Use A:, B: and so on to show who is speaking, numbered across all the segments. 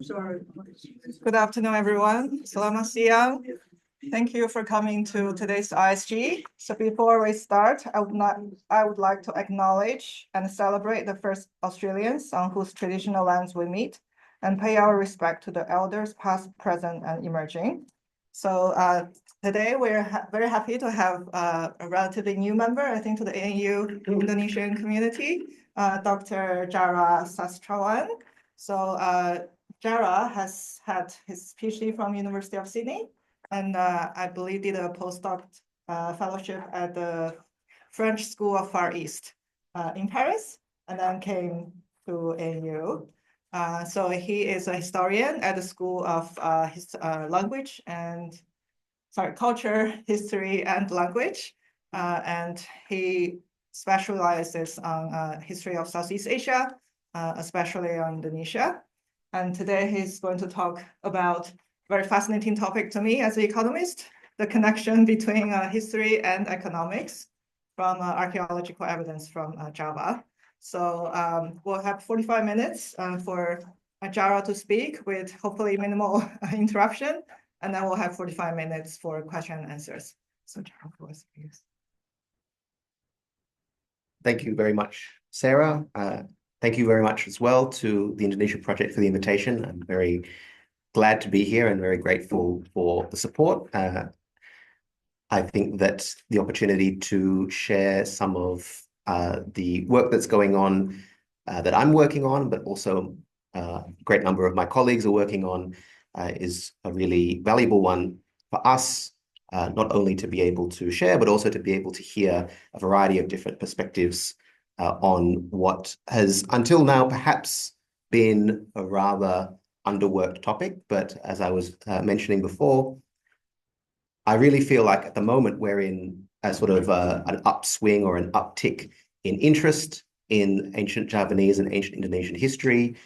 A: Sorry. Good afternoon, everyone. Selamat siang. Thank you for coming to today's ISG. So before we start, I would like to acknowledge and celebrate the first Australians on whose traditional lands we meet and pay our respect to the elders past, present, and emerging. So today we're very happy to have a relatively new member, I think, to the ANU Indonesian community, Dr. Jara Sastrawan. So Jara has had his PhD from University of Sydney, and I believe did a postdoc fellowship at the French School of Far East in Paris, and then came to ANU. So he is a historian at the School of Culture, History, and Language, and he specializes on history of Southeast Asia, especially on Indonesia. And today he's going to talk about a very fascinating topic to me as an economist, the connection between history and economics from archaeological evidence from Java. So we'll have 45 minutes for Jara to speak with hopefully minimal interruption, and then we'll have 45 minutes for question and answers. So Jara, please.
B: Thank you very much, Sarah. Thank you very much as well to the Indonesia Project for the invitation. I'm very glad to be here and very grateful for the support. I think that the opportunity to share some of the work that's going on, that I'm working on, but also a great number of my colleagues are working on, is a really valuable one for us, not only to be able to share, but also to be able to hear a variety of different perspectives on what has until now perhaps been a rather underworked topic. But as I was mentioning before, I really feel like at the moment we're in a sort of an upswing or an uptick in interest in ancient Javanese and ancient Indonesian history.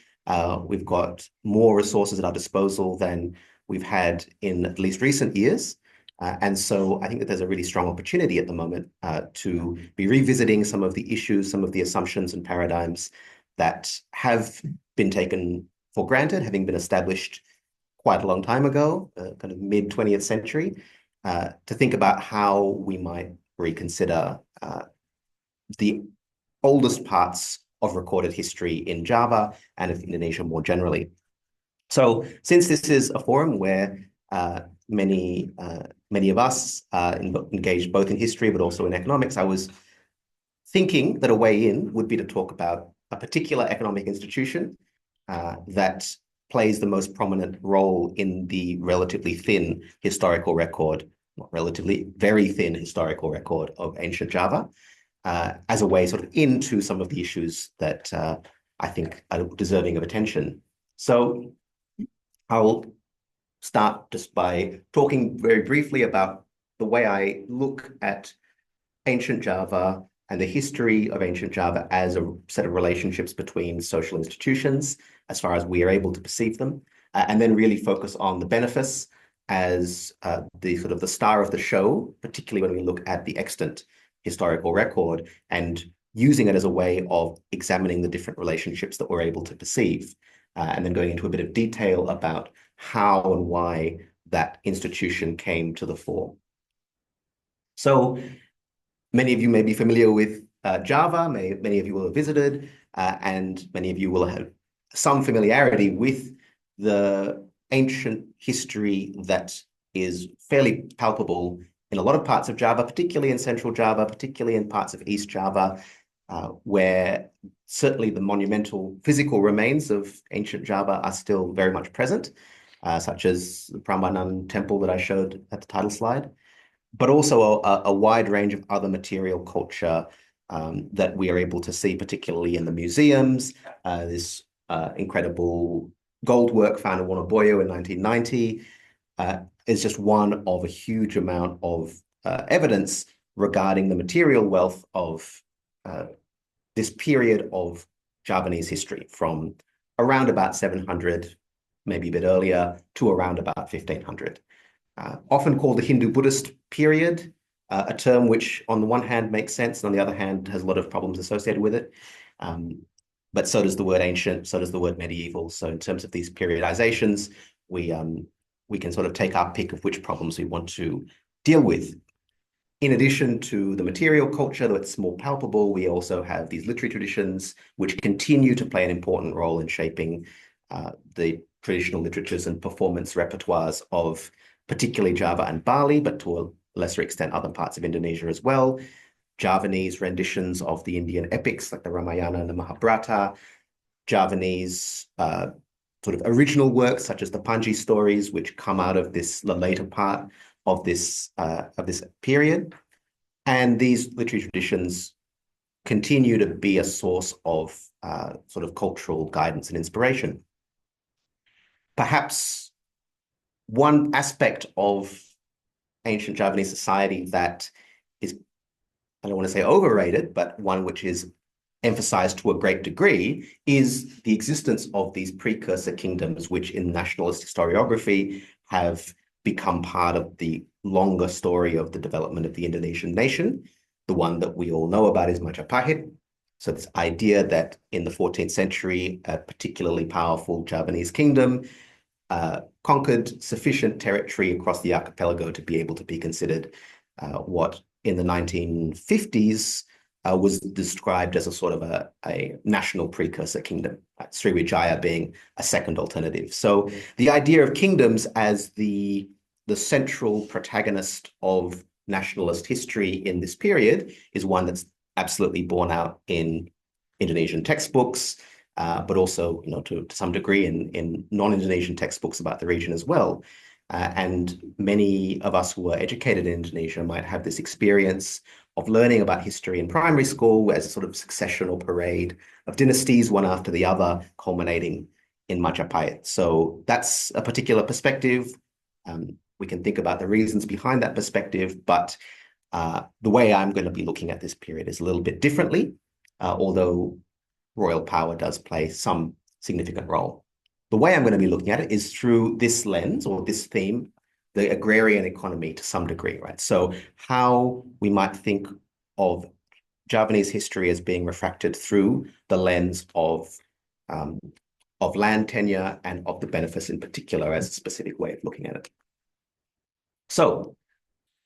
B: We've got more resources at our disposal than we've had in at least recent years. And so I think that there's a really strong opportunity at the moment to be revisiting some of the issues, some of the assumptions and paradigms that have been taken for granted, having been established quite a long time ago, kind of mid-20th century, to think about how we might reconsider the oldest parts of recorded history in Java and of Indonesia more generally. So since this is a forum where many of us engaged both in history but also in economics, I was thinking that a way in would be to talk about a particular economic institution that plays the most prominent role in the relatively thin historical record, not relatively, very thin historical record of ancient Java, as a way sort of into some of the issues that I think are deserving of attention. So I'll start just by talking very briefly about the way I look at ancient Java and the history of ancient Java as a set of relationships between social institutions, as far as we are able to perceive them, and then really focus on the benefice as the sort of the star of the show, particularly when we look at the extant historical record and using it as a way of examining the different relationships that we're able to perceive, and then going into a bit of detail about how and why that institution came to the fore. So many of you may be familiar with Java, many of you will have visited, and many of you will have some familiarity with the ancient history that is fairly palpable in a lot of parts of Java, particularly in central Java, particularly in parts of East Java, where certainly the monumental physical remains of ancient Java are still very much present, such as the Prambanan temple that I showed at the title slide, but also a wide range of other material culture that we are able to see, particularly in the museums. This incredible gold work found in Wonoboyo in 1990 is just one of a huge amount of evidence regarding the material wealth of this period of Javanese history from around about 700, maybe a bit earlier, to around about 1500. Often called the Hindu-Buddhist period, a term which on the one hand makes sense and on the other hand has a lot of problems associated with it. but so does the word ancient, so does the word medieval. So in terms of these periodizations, we can sort of take our pick of which problems we want to deal with. In addition to the material culture that's more palpable, we also have these literary traditions, which continue to play an important role in shaping the traditional literatures and performance repertoires of particularly Java and Bali, but to a lesser extent, other parts of Indonesia as well. Javanese renditions of the Indian epics, like the Ramayana and the Mahabharata, Javanese sort of original works, such as the Panji stories, which come out of the later part of this period. And these literary traditions continue to be a source of sort of cultural guidance and inspiration. Perhaps one aspect of ancient Javanese society that is, I don't want to say overrated, but one which is emphasized to a great degree, is the existence of these precursor kingdoms, which in nationalist historiography have become part of the longer story of the development of the Indonesian nation. The one that we all know about is Majapahit. So this idea that in the 14th century, a particularly powerful Javanese kingdom conquered sufficient territory across the archipelago to be able to be considered what in the 1950s was described as a sort of a national precursor kingdom, Sriwijaya being a second alternative. So the idea of kingdoms as the central protagonist of nationalist history in this period is one that's absolutely borne out in Indonesian textbooks, but also, to some degree in non-Indonesian textbooks about the region as well. And many of us who are educated in Indonesia might have this experience of learning about history in primary school as a sort of successional parade of dynasties, one after the other, culminating in Majapahit. So that's a particular perspective. We can think about the reasons behind that perspective, but the way I'm going to be looking at this period is a little bit differently, although royal power does play some significant role. The way I'm going to be looking at it is through this lens or this theme, the agrarian economy to some degree, right? So how we might think of Javanese history as being refracted through the lens of land tenure and of the benefice in particular as a specific way of looking at it. So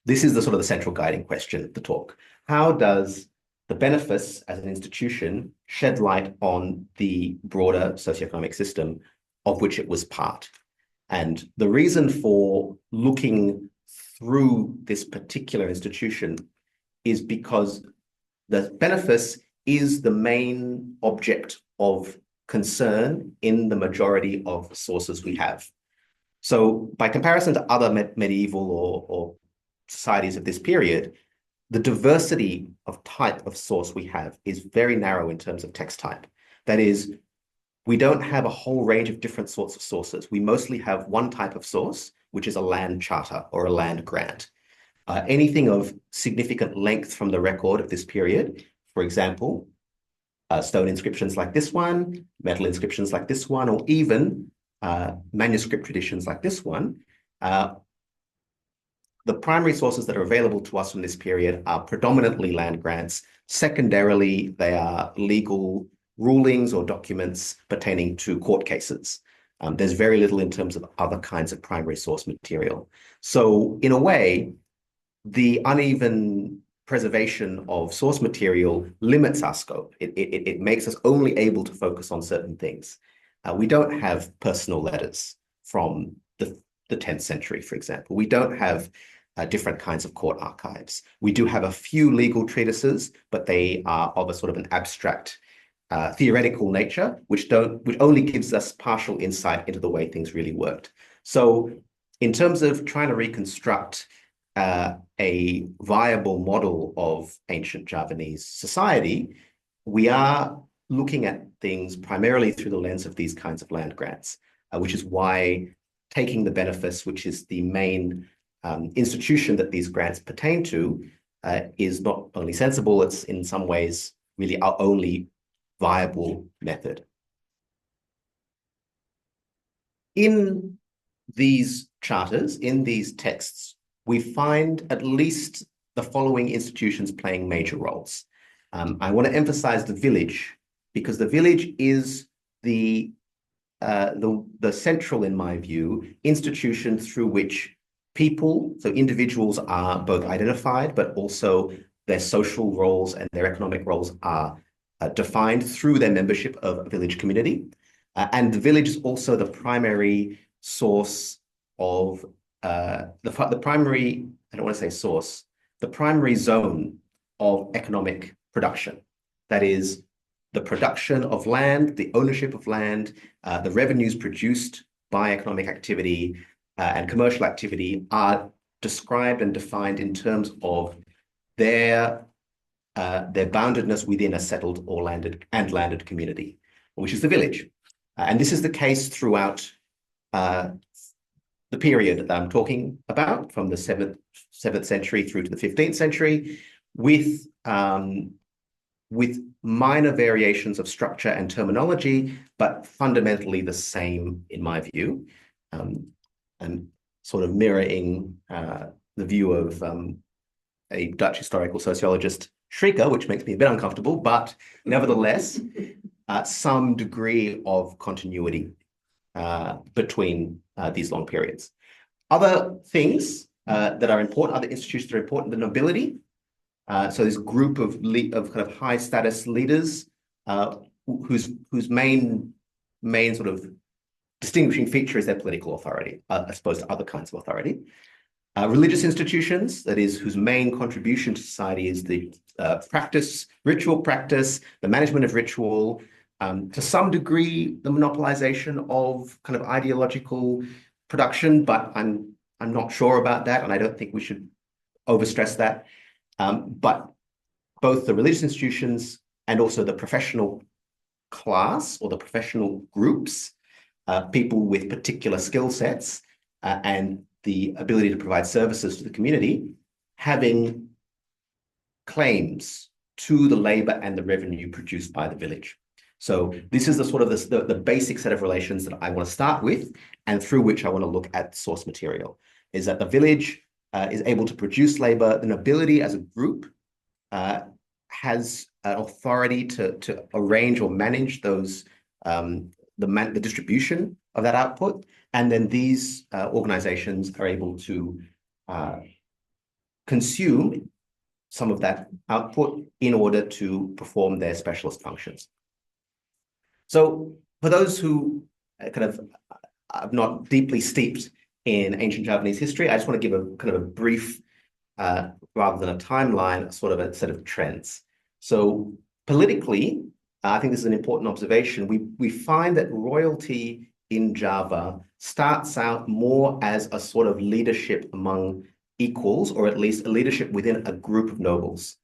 B: this is the sort of the central guiding question of the talk. How does the benefice as an institution shed light on the broader socioeconomic system of which it was part? And the reason for looking through this particular institution is because the benefice is the main object of concern in the majority of the sources we have. So by comparison to other medieval or societies of this period, the diversity of type of source we have is very narrow in terms of text type. That is, we don't have a whole range of different sorts of sources. We mostly have one type of source, which is a land charter or a land grant. Anything of significant length from the record of this period, for example, stone inscriptions like this one, metal inscriptions like this one, or even manuscript traditions like this one, the primary sources that are available to us from this period are predominantly land grants. Secondarily, they are legal rulings or documents pertaining to court cases. There's very little in terms of other kinds of primary source material. So in a way, the uneven preservation of source material limits our scope. It makes us only able to focus on certain things. We don't have personal letters from the 10th century, for example. We don't have different kinds of court archives. We do have a few legal treatises, but they are of a sort of an abstract theoretical nature, which only gives us partial insight into the way things really worked. So in terms of trying to reconstruct a viable model of ancient Javanese society, we are looking at things primarily through the lens of these kinds of land grants, which is why taking the benefice, which is the main institution that these grants pertain to, is not only sensible, it's in some ways really our only viable method. In these charters, in these texts, we find at least the following institutions playing major roles. I want to emphasize the village because the village is the central, in my view, institution through which people, so individuals, are both identified, but also their social roles and their economic roles are defined through their membership of a village community. And the village is also the primary source of the primary, I don't want to say source, the primary zone of economic production. That is, the production of land, the ownership of land, the revenues produced by economic activity and commercial activity are described and defined in terms of their boundedness within a settled or landed community, which is the village. And this is the case throughout the period that I'm talking about, from the 7th century through to the 15th century, with minor variations of structure and terminology, but fundamentally the same, in my view, and sort of mirroring the view of a Dutch historical sociologist, Schrikker, which makes me a bit uncomfortable, but nevertheless, some degree of continuity between these long periods. Other things that are important, other institutions that are important, the nobility. So this group of kind of high status leaders whose main sort of distinguishing feature is their political authority, as opposed to other kinds of authority. Religious institutions, that is, whose main contribution to society is the ritual practice, the management of ritual, to some degree, the monopolization of kind of ideological production, but I'm not sure about that, and I don't think we should overstress that. But both the religious institutions and also the professional class or the professional groups, people with particular skill sets and the ability to provide services to the community, having claims to the labor and the revenue produced by the village. So this is the sort of the basic set of relations that I want to start with, and through which I want to look at source material, is that the village is able to produce labor. The nobility as a group has an authority to arrange or manage those the distribution of that output, and then these organizations are able to consume some of that output in order to perform their specialist functions. So for those who kind of are not deeply steeped in ancient Javanese history, I just want to give a kind of a brief, rather than a timeline, sort of a set of trends. So politically, I think this is an important observation. We find that royalty in Java starts out more as a sort of leadership among equals, or at least a leadership within a group of nobles.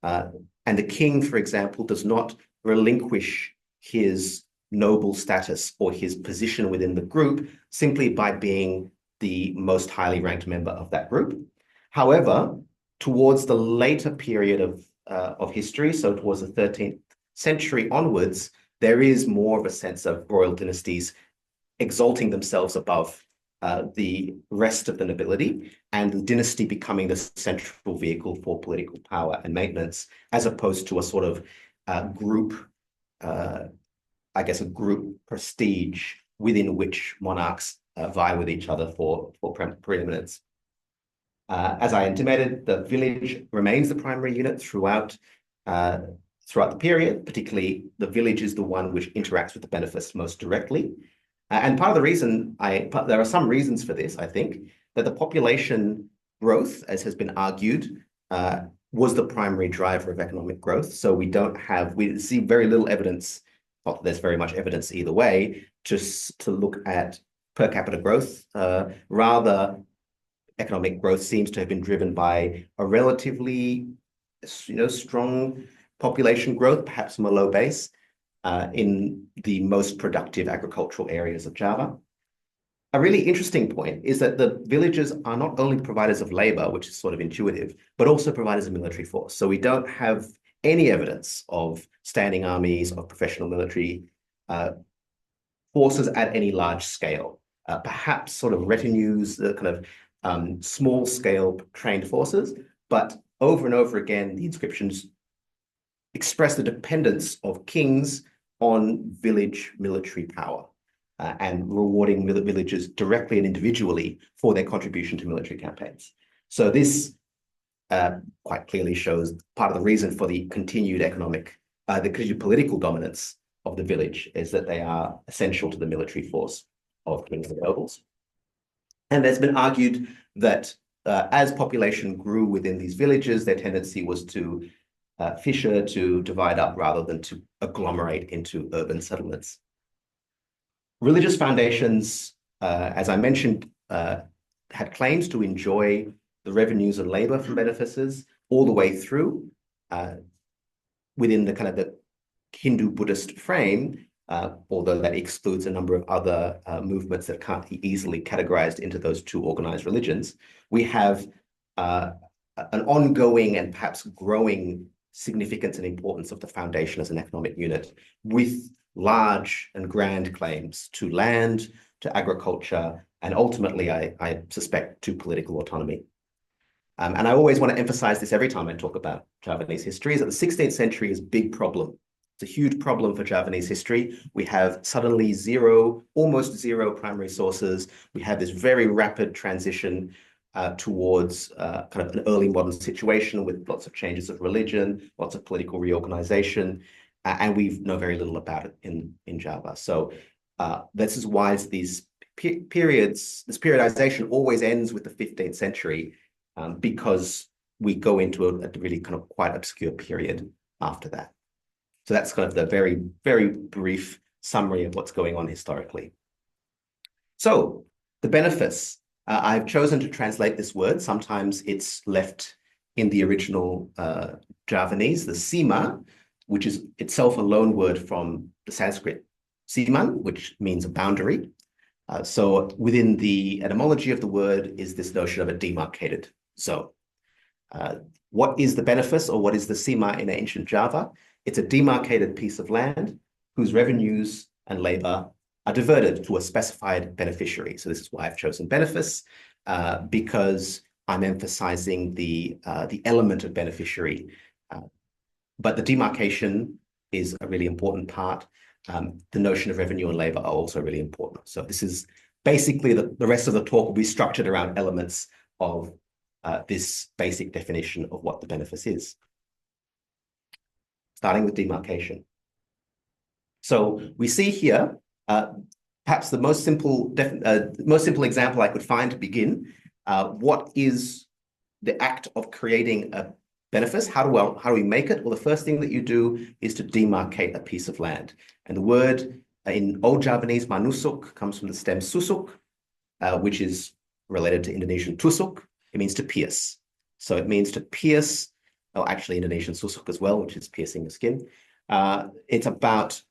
B: And the king, for example, does not relinquish his noble status or his position within the group simply by being the most highly ranked member of that group. However, towards the later period of history, so towards the 13th century onwards, there is more of a sense of royal dynasties exalting themselves above the rest of the nobility, and the dynasty becoming the central vehicle for political power and maintenance, as opposed to a sort of group, I guess, a group prestige within which monarchs vie with each other for preeminence. As I intimated, the village remains the primary unit throughout the period. Particularly, the village is the one which interacts with the benefice most directly. And part of the reason, there are some reasons for this, I think, that the population growth, as has been argued, was the primary driver of economic growth. So we see very little evidence, not that there's very much evidence either way, just to look at per capita growth. Rather, economic growth seems to have been driven by a relatively, strong population growth, perhaps from a low base, in the most productive agricultural areas of Java. A really interesting point is that the villages are not only providers of labor, which is sort of intuitive, but also providers of military force. So we don't have any evidence of standing armies, of professional military forces at any large scale. Perhaps sort of retinues, the kind of small scale trained forces, but over and over again, the inscriptions express the dependence of kings on village military power and rewarding villagers directly and individually for their contribution to military campaigns. So this quite clearly shows part of the reason for the continued political dominance of the village is that they are essential to the military force of kings and nobles. And there's been argued that as population grew within these villages, their tendency was to fissure, to divide up rather than to agglomerate into urban settlements. Religious foundations, as I mentioned, had claims to enjoy the revenues and labor from benefices all the way through within the kind of the Hindu-Buddhist frame, although that excludes a number of other movements that can't be easily categorized into those two organized religions. We have an ongoing and perhaps growing significance and importance of the foundation as an economic unit, with large and grand claims to land, to agriculture, and ultimately, I suspect, to political autonomy. And I always want to emphasize this every time I talk about Javanese history, is that the 16th century is a big problem. It's a huge problem for Javanese history. We have suddenly almost zero primary sources. We have this very rapid transition towards kind of an early modern situation with lots of changes of religion, lots of political reorganization, and we know very little about it in Java. So this is why this periodization always ends with the 15th century, because we go into a really kind of quite obscure period after that. So that's kind of the very, very brief summary of what's going on historically. So the benefice, I've chosen to translate this word. Sometimes it's left in the original Javanese, the sīma, which is itself a loan word from the Sanskrit sīman, which means a boundary. So within the etymology of the word is this notion of a demarcated zone. What is the benefice, or what is the sīma in ancient Java? It's a demarcated piece of land whose revenues and labor are diverted to a specified beneficiary. So this is why I've chosen benefice, because I'm emphasizing the element of beneficiary. But the demarcation is a really important part. The notion of revenue and labor are also really important. So this is basically the rest of the talk will be structured around elements of this basic definition of what the benefice is. Starting with demarcation. So we see here, perhaps the most simple example I could find to begin. What is the act of creating a benefice? How do we make it? Well, the first thing that you do is to demarcate a piece of land. And the word in Old Javanese, manusuk, comes from the stem susuk, which is related to Indonesian tusuk. It means to pierce. So it means to pierce, or actually Indonesian susuk as well, which is piercing the skin. It's about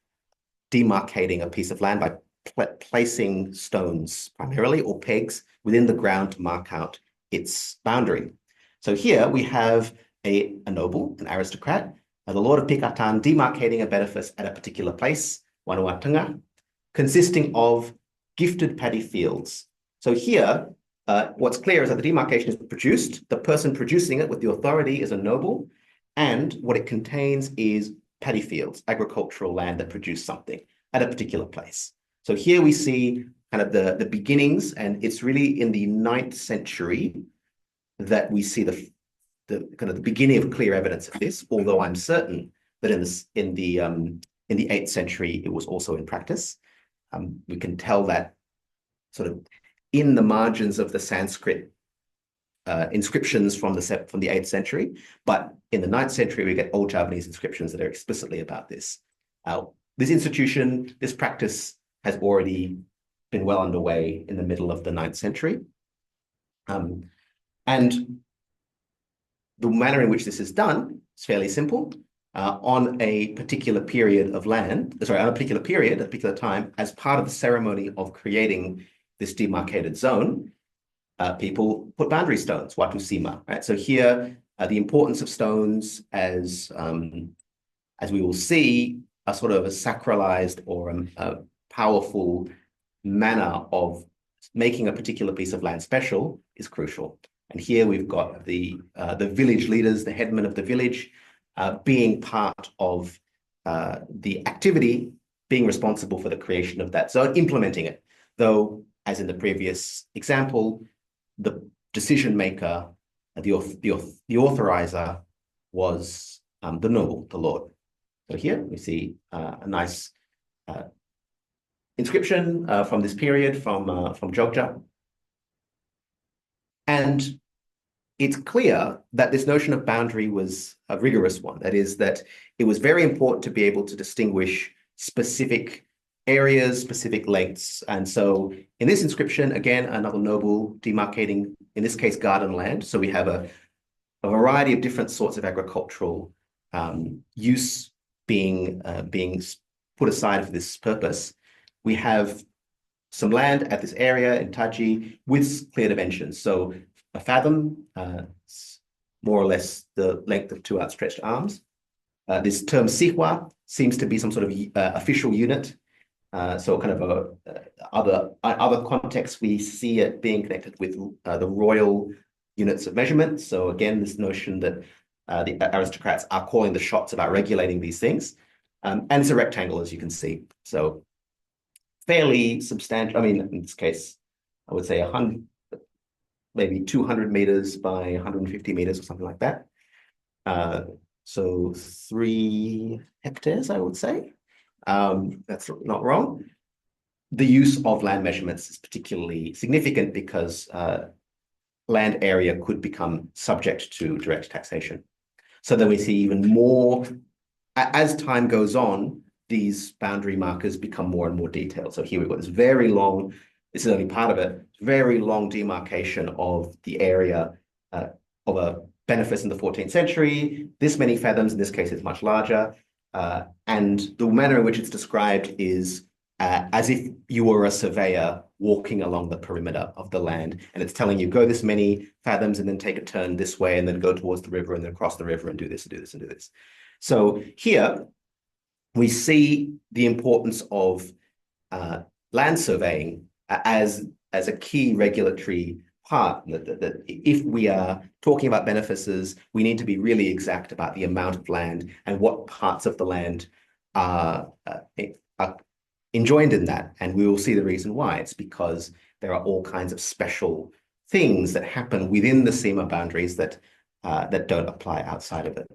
B: demarcating a piece of land by placing stones primarily, or pegs within the ground to mark out its boundary. So here we have a noble, an aristocrat, the Lord of Pikatan, demarcating a benefice at a particular place, Wanua Tengah, consisting of gifted paddy fields. So here, what's clear is that the demarcation is produced. The person producing it with the authority is a noble, and what it contains is paddy fields, agricultural land that produce something at a particular place. So here we see kind of the beginnings, and it's really in the 9th century that we see the kind of the beginning of clear evidence of this, although I'm certain that in the 8th century it was also in practice. We can tell that sort of in the margins of the Sanskrit inscriptions from the 8th century, but in the 9th century we get Old Javanese inscriptions that are explicitly about this. This institution, this practice has already been well underway in the middle of the 9th century. And the manner in which this is done is fairly simple. On a particular period of land, sorry, on a particular period, a particular time, as part of the ceremony of creating this demarcated zone, people put boundary stones, watu sīma, right? So here, the importance of stones, as we will see, are sort of a sacralized or a powerful manner of making a particular piece of land special is crucial. And here we've got the village leaders, the headmen of the village, being part of the activity being responsible for the creation of that zone, implementing it. Though, as in the previous example, the decision maker, the authorizer was the noble, the lord. So here we see a nice inscription from this period from Jogja. And it's clear that this notion of boundary was a rigorous one. That is, that it was very important to be able to distinguish specific areas, specific lengths. And so in this inscription, again, another noble demarcating, in this case, garden land. So we have a variety of different sorts of agricultural use being put aside for this purpose. We have some land at this area in Taji with clear dimensions. So a fathom, more or less the length of 2 outstretched arms. This term sihwa seems to be some sort of official unit. So kind of other contexts, we see it being connected with the royal units of measurement. So again, this notion that the aristocrats are calling the shots about regulating these things. And it's a rectangle, as you can see. So fairly substantial. I mean, in this case, I would say 100, maybe 200 meters by 150 meters or something like that. So 3 hectares, I would say. That's not wrong. The use of land measurements is particularly significant because land area could become subject to direct taxation. So then we see even more, as time goes on, these boundary markers become more and more detailed. So here we've got this very long, this is only part of it, very long demarcation of the area of a benefice in the 14th century. This many fathoms, in this case, it's much larger. And the manner in which it's described is as if you were a surveyor walking along the perimeter of the land. And it's telling you, go this many fathoms and then take a turn this way and then go towards the river and then cross the river and do this and do this and do this. So here we see the importance of land surveying as a key regulatory part, that if we are talking about benefices, we need to be really exact about the amount of land and what parts of the land are enjoined in that. And we will see the reason why. It's because there are all kinds of special things that happen within the sīma boundaries that don't apply outside of it.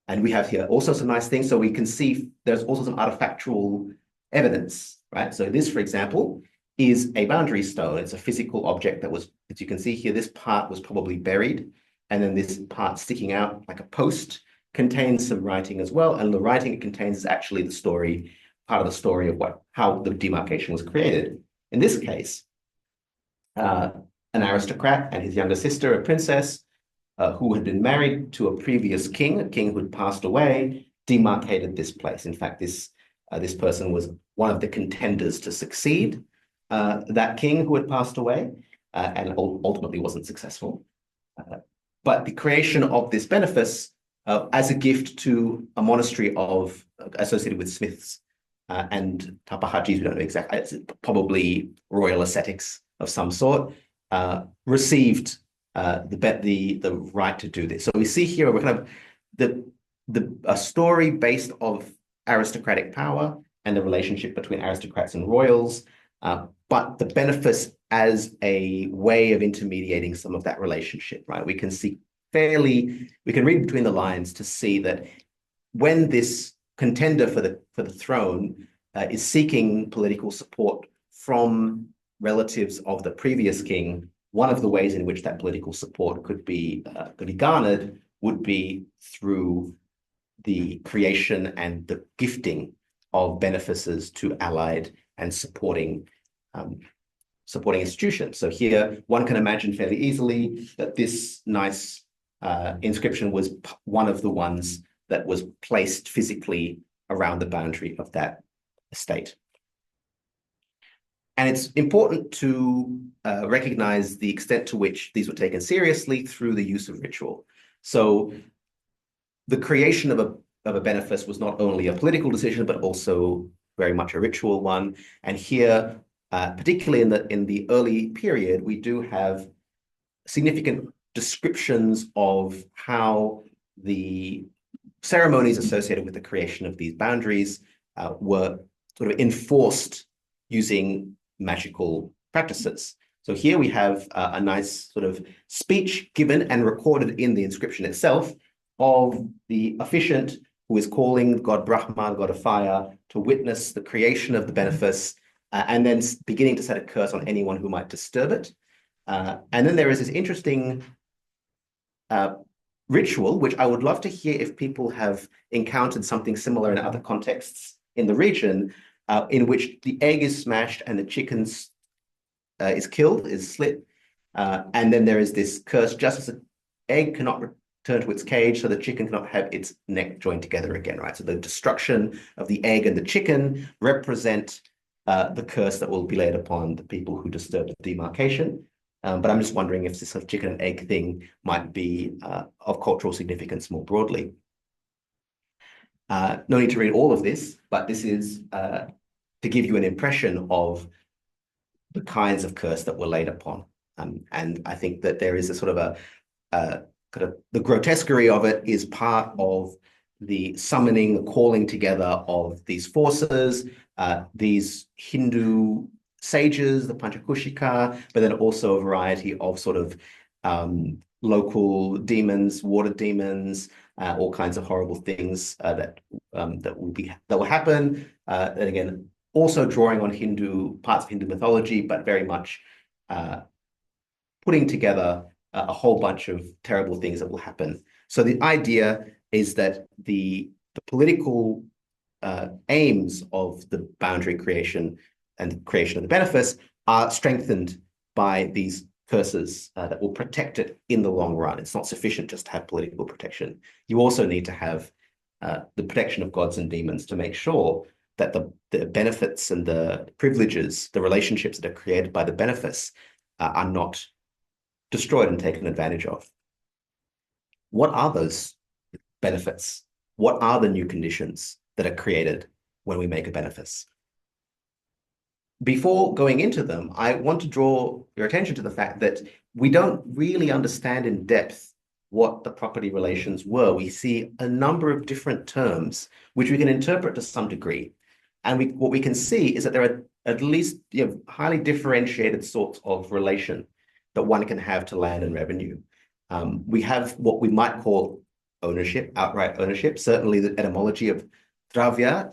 B: And we have here also some nice things. So we can see there's also some artifactual evidence, right? So this, for example, is a boundary stone. It's a physical object that was, as you can see here, this part was probably buried. And then this part sticking out like a post contains some writing as well. And the writing it contains is actually the story, part of the story of how the demarcation was created. In this case, an aristocrat and his younger sister, a princess, who had been married to a previous king, a king who had passed away, demarcated this place. In fact, this person was one of the contenders to succeed that king who had passed away and ultimately wasn't successful. But the creation of this benefice as a gift to a monastery associated with smiths and tapahajis, we don't know exactly, it's probably royal ascetics of some sort, received the right to do this. So we see here we're kind of a story based of aristocratic power and the relationship between aristocrats and royals, but the benefice as a way of intermediating some of that relationship, right? We can read between the lines to see that when this contender for the throne is seeking political support from relatives of the previous king, one of the ways in which that political support could be garnered would be through the creation and the gifting of benefices to allied and supporting institutions. So here, one can imagine fairly easily that this nice inscription was one of the ones that was placed physically around the boundary of that estate. And it's important to recognize the extent to which these were taken seriously through the use of ritual. So the creation of a benefice was not only a political decision, but also very much a ritual one. And here, particularly in the early period, we do have significant descriptions of how the ceremonies associated with the creation of these boundaries were sort of enforced using magical practices. So here we have a nice sort of speech given and recorded in the inscription itself of the officiant who is calling God Brahma, god of fire, to witness the creation of the benefice, and then beginning to set a curse on anyone who might disturb it. And then there is this interesting ritual, which I would love to hear if people have encountered something similar in other contexts in the region, in which the egg is smashed and the chicken is killed, is slit. And then there is this curse, just as an egg cannot return to its cage, so the chicken cannot have its neck joined together again, right? So the destruction of the egg and the chicken represent the curse that will be laid upon the people who disturb the demarcation. But I'm just wondering if this sort of chicken and egg thing might be of cultural significance more broadly. No need to read all of this, but this is to give you an impression of the kinds of curse that were laid upon. And I think that there is a sort of kind of the grotesquerie of it is part of the summoning, the calling together of these forces, these Hindu sages, the Panchakushika, but then also a variety of sort of local demons, water demons, all kinds of horrible things that will happen. And again, also drawing on Hindu parts of Hindu mythology, but very much putting together a whole bunch of terrible things that will happen. So the idea is that the political aims of the boundary creation and the creation of the benefice are strengthened by these curses that will protect it in the long run. It's not sufficient just to have political protection. You also need to have the protection of gods and demons to make sure that the benefits and the privileges, the relationships that are created by the benefice are not destroyed and taken advantage of. What are those benefits? What are the new conditions that are created when we make a benefice? Before going into them, I want to draw your attention to the fact that we don't really understand in depth what the property relations were. We see a number of different terms, which we can interpret to some degree. And what we can see is that there are at least highly differentiated sorts of relation that one can have to land and revenue. We have what we might call ownership, outright ownership. Certainly the etymology of dravya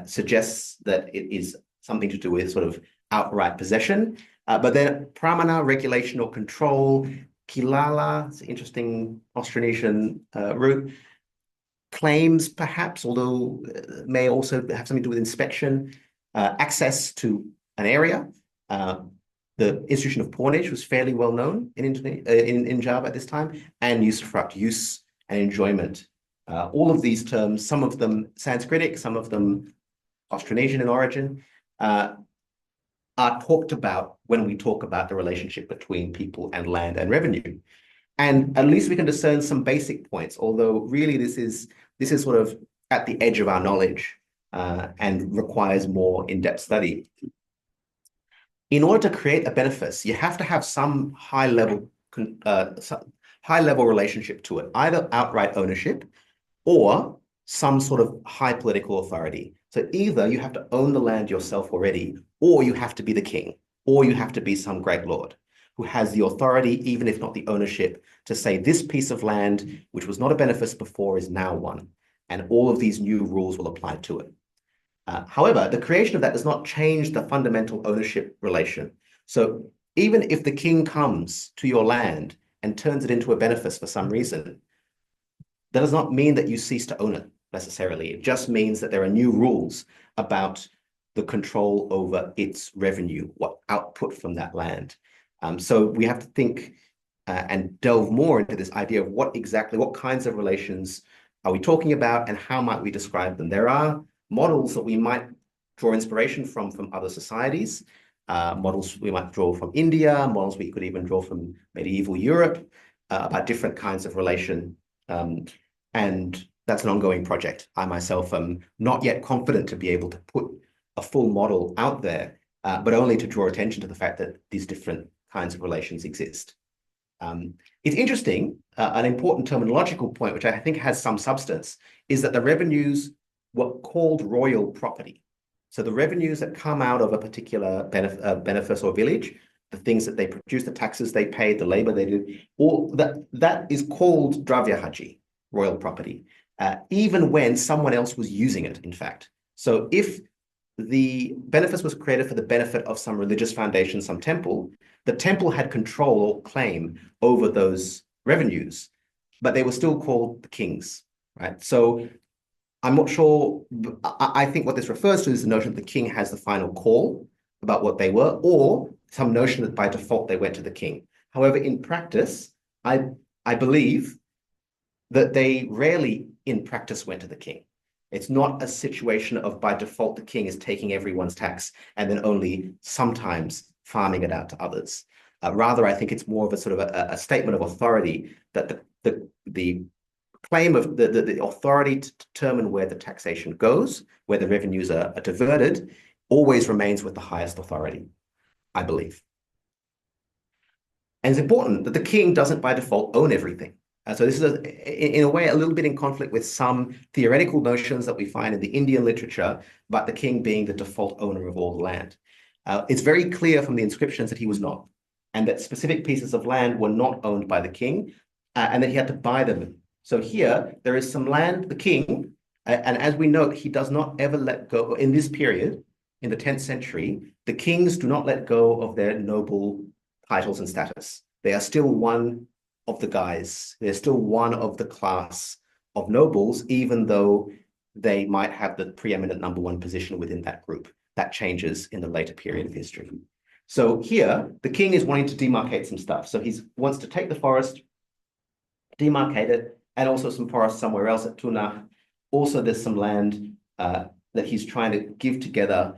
B: suggests that it is something to do with sort of outright possession. But then pramana, regulation or control, kilala, it's an interesting Austronesian root, claims perhaps, although may also have something to do with inspection, access to an area. The institution of pawnage was fairly well known in Java at this time, and usufruct, use and enjoyment. All of these terms, some of them Sanskritic, some of them Austronesian in origin, are talked about when we talk about the relationship between people and land and revenue. And at least we can discern some basic points, although really this is sort of at the edge of our knowledge and requires more in-depth study. In order to create a benefice, you have to have some high-level relationship to it, either outright ownership or some sort of high political authority. So either you have to own the land yourself already, or you have to be the king, or you have to be some great lord who has the authority, even if not the ownership, to say this piece of land, which was not a benefice before, is now one. And all of these new rules will apply to it. However, the creation of that does not change the fundamental ownership relation. So even if the king comes to your land and turns it into a benefice for some reason, that does not mean that you cease to own it necessarily. It just means that there are new rules about the control over its revenue, what output from that land. So we have to think and delve more into this idea of what kinds of relations are we talking about and how might we describe them? There are models that we might draw inspiration from other societies, models we might draw from India, models we could even draw from medieval Europe about different kinds of relation. And that's an ongoing project. I myself am not yet confident to be able to put a full model out there, but only to draw attention to the fact that these different kinds of relations exist. It's interesting, an important terminological point, which I think has some substance, is that the revenues what called royal property. So the revenues that come out of a particular benefice or village, the things that they produce, the taxes they paid, the labor they did, all that is called dravya haji, royal property, even when someone else was using it, in fact. So if the benefice was created for the benefit of some religious foundation, some temple, the temple had control or claim over those revenues, but they were still called the king's, right? So I'm not sure, I think what this refers to is the notion that the king has the final call about what they were, or some notion that by default they went to the king. However, in practice, I believe that they rarely in practice went to the king. It's not a situation of by default the king is taking everyone's tax and then only sometimes farming it out to others. Rather, I think it's more of a sort of a statement of authority that the claim of the authority to determine where the taxation goes, where the revenues are diverted, always remains with the highest authority, I believe. And it's important that the king doesn't by default own everything. So this is, in a way, a little bit in conflict with some theoretical notions that we find in the Indian literature, about the king being the default owner of all the land. It's very clear from the inscriptions that he was not, and that specific pieces of land were not owned by the king, and that he had to buy them. So here, there is some land, the king, and as we note, he does not ever let go, in this period, in the 10th century, the kings do not let go of their noble titles and status. They are still one of the guys. They're still one of the class of nobles, even though they might have the preeminent number one position within that group. That changes in the later period of history. So here, the king is wanting to demarcate some stuff. So he wants to take the forest, demarcate it, and also some forest somewhere else at Tuna. Also, there's some land that he's trying to give together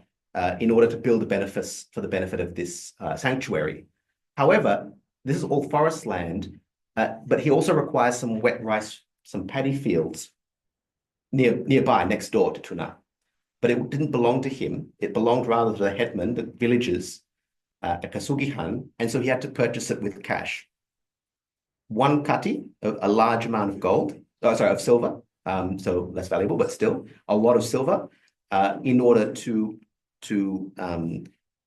B: in order to build a benefice for the benefit of this sanctuary. However, this is all forest land, but he also requires some wet rice, some paddy fields nearby, next door to Tuna. But it didn't belong to him. It belonged rather to the headman, the villagers at Kasugihan, and so he had to purchase it with cash. One kati, a large amount of gold, of silver, so less valuable, but still a lot of silver, in order to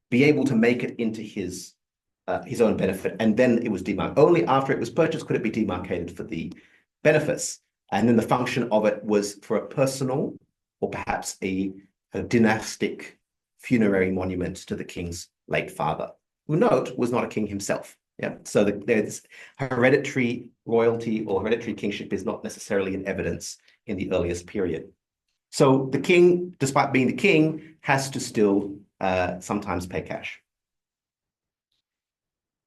B: be able to make it into his own benefit. And then it was demarcated. Only after it was purchased could it be demarcated for the benefice. And then the function of it was for a personal or perhaps a dynastic funerary monument to the king's late father, who, note, was not a king himself. Yeah, so there's hereditary royalty or hereditary kingship is not necessarily in evidence in the earliest period. So the king, despite being the king, has to still sometimes pay cash.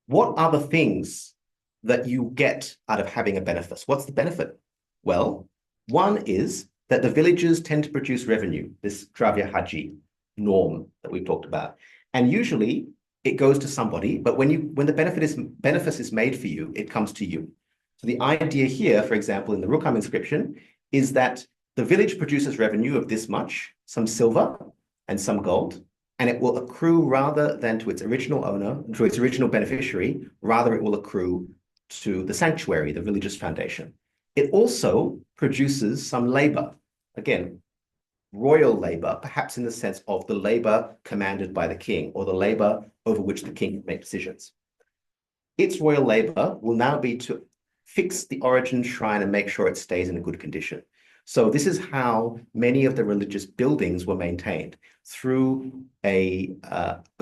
B: What are the things that you get out of having a benefice? What's the benefit? Well, one is that the villagers tend to produce revenue, this dravya haji norm that we've talked about. And usually it goes to somebody, but when the benefice is made for you, it comes to you. So the idea here, for example, in the Rukam inscription, is that the village produces revenue of this much, some silver and some gold, and it will accrue rather than to its original owner, to its original beneficiary, rather it will accrue to the sanctuary, the religious foundation. It also produces some labor. Again, royal labor, perhaps in the sense of the labor commanded by the king or the labor over which the king can make decisions. Its royal labor will now be to fix the origin shrine and make sure it stays in a good condition. So this is how many of the religious buildings were maintained, through a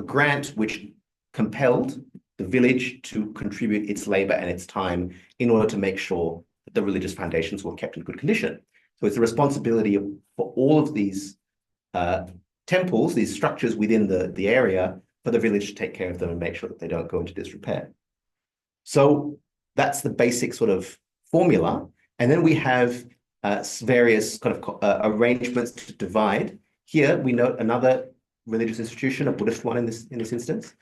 B: grant which compelled the village to contribute its labor and its time in order to make sure that the religious foundations were kept in good condition. So it's a responsibility for all of these temples, these structures within the area, for the village to take care of them and make sure that they don't go into disrepair. So that's the basic sort of formula. And then we have various kind of arrangements to divide. Here we note another religious institution, a Buddhist one in this instance,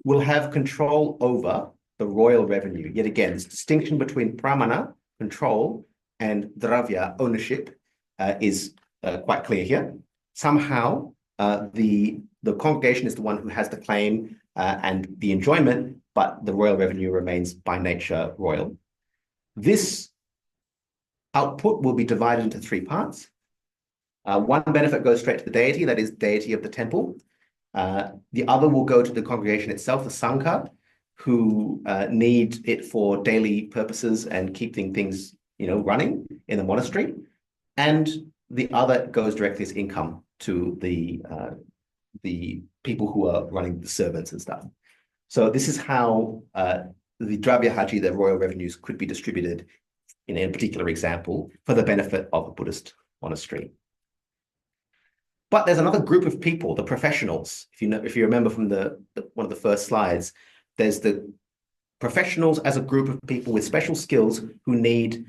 B: will have control over the royal revenue. Yet again, this distinction between pramana, control, and dravya, ownership, is quite clear here. Somehow, the congregation is the one who has the claim and the enjoyment, but the royal revenue remains by nature royal. This output will be divided into three parts. One benefit goes straight to the deity, that is deity of the temple. The other will go to the congregation itself, the Sangha, who need it for daily purposes and keeping things, running in the monastery. And the other goes directly as income to the people who are running the servants and stuff. So this is how the Dravya Haji, the royal revenues, could be distributed in a particular example for the benefit of a Buddhist monastery. But there's another group of people, the professionals. If you remember from one of the first slides, there's the professionals as a group of people with special skills who need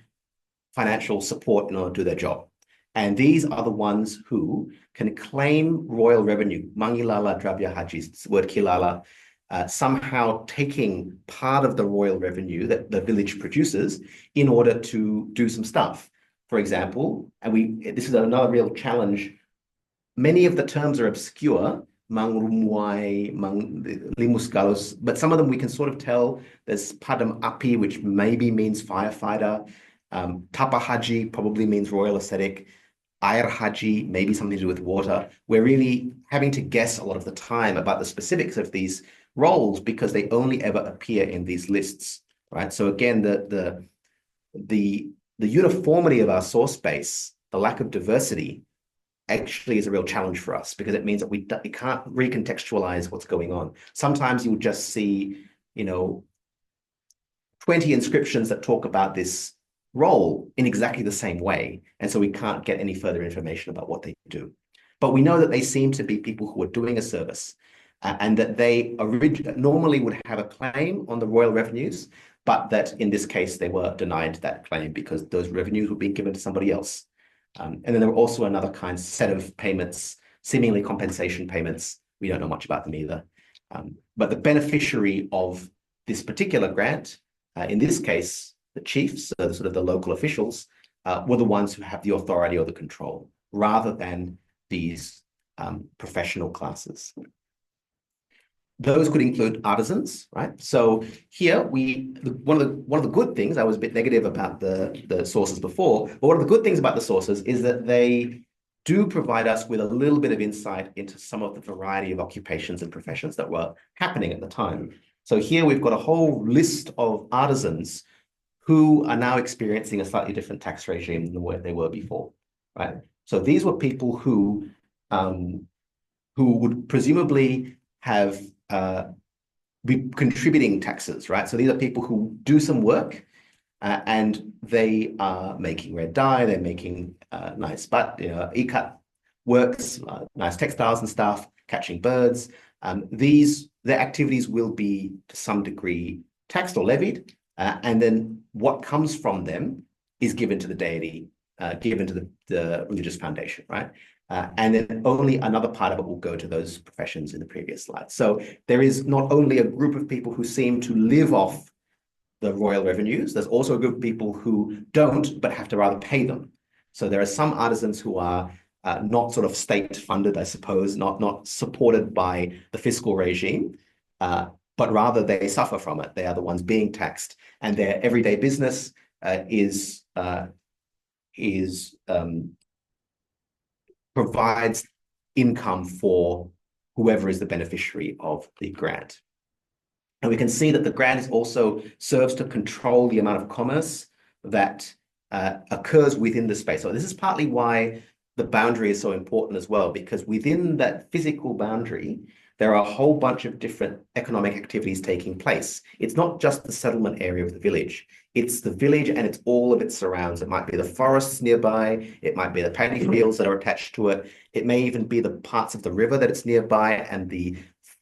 B: financial support in order to do their job. And these are the ones who can claim royal revenue, mangilala dravya hajis, word kilala, somehow taking part of the royal revenue that the village produces in order to do some stuff. For example, this is another real challenge. Many of the terms are obscure, mang rumuai, mang limus galus, but some of them we can sort of tell. There's padam api, which maybe means firefighter. Tapa haji probably means royal ascetic. Air haji, maybe something to do with water. We're really having to guess a lot of the time about the specifics of these roles because they only ever appear in these lists, right? So again, the uniformity of our source base, the lack of diversity, actually is a real challenge for us because it means that we can't recontextualize what's going on. Sometimes you'll just see, 20 inscriptions that talk about this role in exactly the same way. And so we can't get any further information about what they do. But we know that they seem to be people who are doing a service and that they normally would have a claim on the royal revenues, but that in this case, they were denied that claim because those revenues were being given to somebody else. And then there were also another set of payments, seemingly compensation payments. We don't know much about them either. But the beneficiary of this particular grant, in this case, the chiefs, so sort of the local officials, were the ones who have the authority or the control, rather than these professional classes. Those could include artisans, right? So here one of the good things, I was a bit negative about the sources before, but one of the good things about the sources is that they do provide us with a little bit of insight into some of the variety of occupations and professions that were happening at the time. So here we've got a whole list of artisans who are now experiencing a slightly different tax regime than what they were before, right? So these were people who would presumably have be contributing taxes, right? So these are people who do some work and they are making red dye, they're making nice ikat works, nice textiles and stuff, catching birds. Their activities will be to some degree taxed or levied, and then what comes from them is given to the deity, given to the religious foundation, right? And then only another part of it will go to those professions in the previous slide. So there is not only a group of people who seem to live off the royal revenues, there's also a group of people who don't, but have to rather pay them. So there are some artisans who are not sort of state funded, I suppose, not supported by the fiscal regime, but rather they suffer from it. They are the ones being taxed, and their everyday business provides income for whoever is the beneficiary of the grant. And we can see that the grant also serves to control the amount of commerce that occurs within the space. So this is partly why the boundary is so important as well, because within that physical boundary, there are a whole bunch of different economic activities taking place. It's not just the settlement area of the village. It's the village and it's all of its surrounds. It might be the forests nearby. It might be the paddy fields that are attached to it. It may even be the parts of the river that it's nearby and the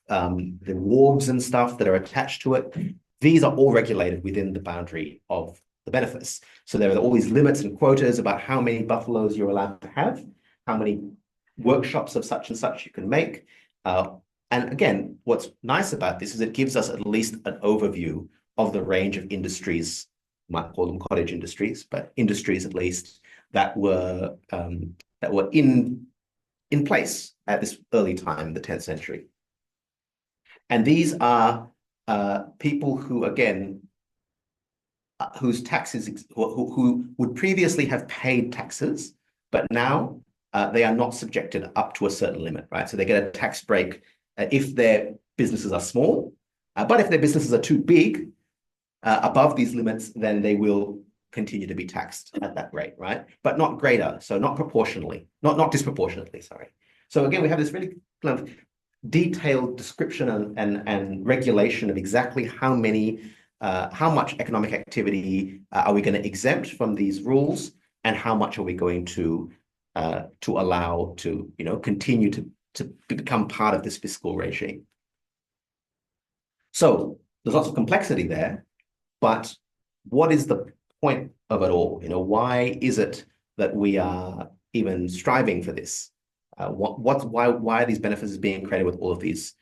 B: wharves and stuff that are attached to it. These are all regulated within the boundary of the benefice. So there are all these limits and quotas about how many buffaloes you're allowed to have, how many workshops of such and such you can make. And again, what's nice about this is it gives us at least an overview of the range of industries, might call them cottage industries, but industries at least that were in place at this early time, the 10th century. And these are people who, again, whose taxes, who would previously have paid taxes, but now they are not subjected up to a certain limit, right? So they get a tax break if their businesses are small, but if their businesses are too big, above these limits, then they will continue to be taxed at that rate, right? But not greater, so not proportionally, not disproportionately, sorry. So again, we have this really kind of detailed description and regulation of exactly how much economic activity are we going to exempt from these rules, and how much are we going to allow to continue to become part of this fiscal regime. So there's lots of complexity there, but what is the point of it all? Why is it that we are even striving for this? Why are these benefices being created with all of this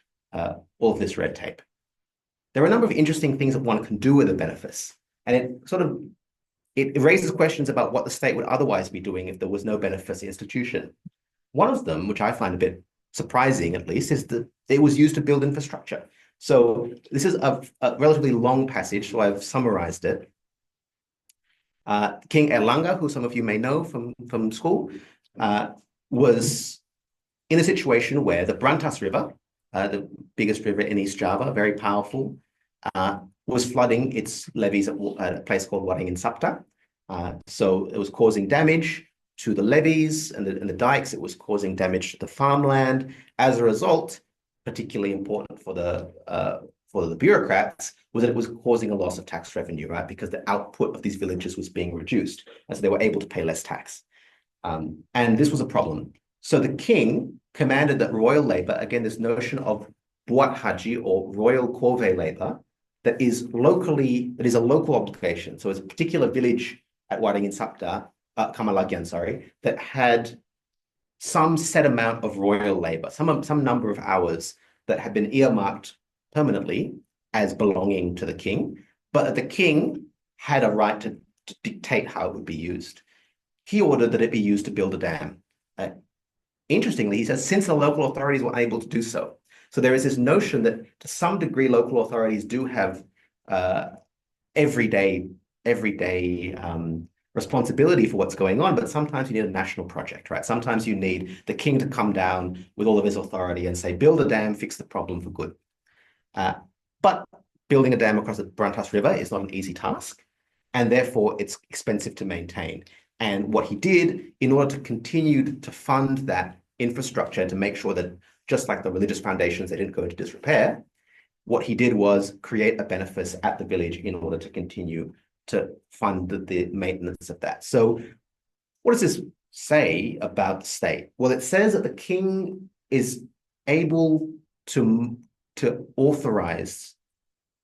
B: red tape? There are a number of interesting things that one can do with a benefice, and it raises questions about what the state would otherwise be doing if there was no benefice institution. One of them, which I find a bit surprising at least, is that it was used to build infrastructure. So this is a relatively long passage, so I've summarized it. King Erlangga, who some of you may know from school, was in a situation where the Brantas River, the biggest river in East Java, very powerful, was flooding its levees at a place called Waringin Sapta. So it was causing damage to the levees and the dikes. It was causing damage to the farmland. As a result, particularly important for the bureaucrats, was that it was causing a loss of tax revenue, right? Because the output of these villages was being reduced, and so they were able to pay less tax. And this was a problem. So the king commanded that royal labor, again, this notion of buat haji or royal corvée labor, that is a local obligation. So it's a particular village at Waringin Sapta, Kamalagian, sorry, that had some set amount of royal labor, some number of hours that had been earmarked permanently as belonging to the king, but the king had a right to dictate how it would be used. He ordered that it be used to build a dam. Interestingly, he says, since the local authorities were unable to do so. So there is this notion that to some degree, local authorities do have everyday responsibility for what's going on, but sometimes you need a national project, right? Sometimes you need the king to come down with all of his authority and say, build a dam, fix the problem for good. But building a dam across the Brantas River is not an easy task, and therefore it's expensive to maintain. And what he did, in order to continue to fund that infrastructure, to make sure that just like the religious foundations, they didn't go into disrepair, what he did was create a benefice at the village in order to continue to fund the maintenance of that. So what does this say about the state? Well, it says that the king is able to authorize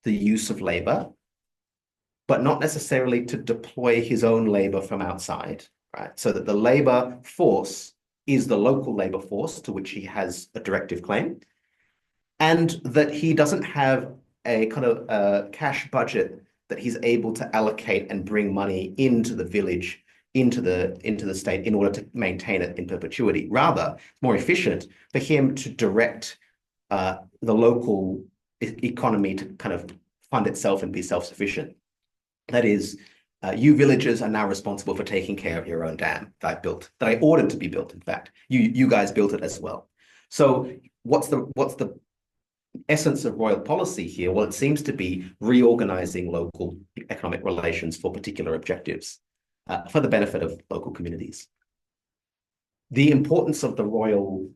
B: the use of labor, but not necessarily to deploy his own labor from outside, right? So that the labor force is the local labor force to which he has a directive claim, and that he doesn't have a kind of cash budget that he's able to allocate and bring money into the village, into the state in order to maintain it in perpetuity. Rather, it's more efficient for him to direct the local economy to kind of fund itself and be self-sufficient. That is, you villagers are now responsible for taking care of your own dam that I built, that I ordered to be built, in fact. You guys built it as well. So what's the essence of royal policy here? Well, it seems to be reorganizing local economic relations for particular objectives, for the benefit of local communities. The importance of the royal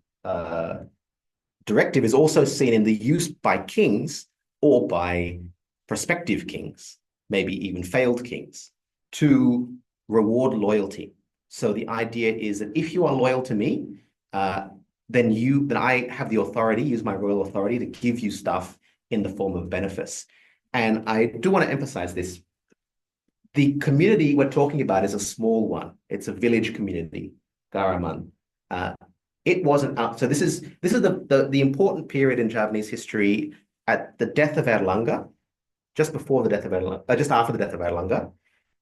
B: directive is also seen in the use by kings or by prospective kings, maybe even failed kings, to reward loyalty. So the idea is that if you are loyal to me, then I have the authority, use my royal authority to give you stuff in the form of benefice. And I do want to emphasize this. The community we're talking about is a small one. It's a village community, Garaman. It wasn't up. So this is the important period in Javanese history at the death of Erlangga, just after the death of Erlangga,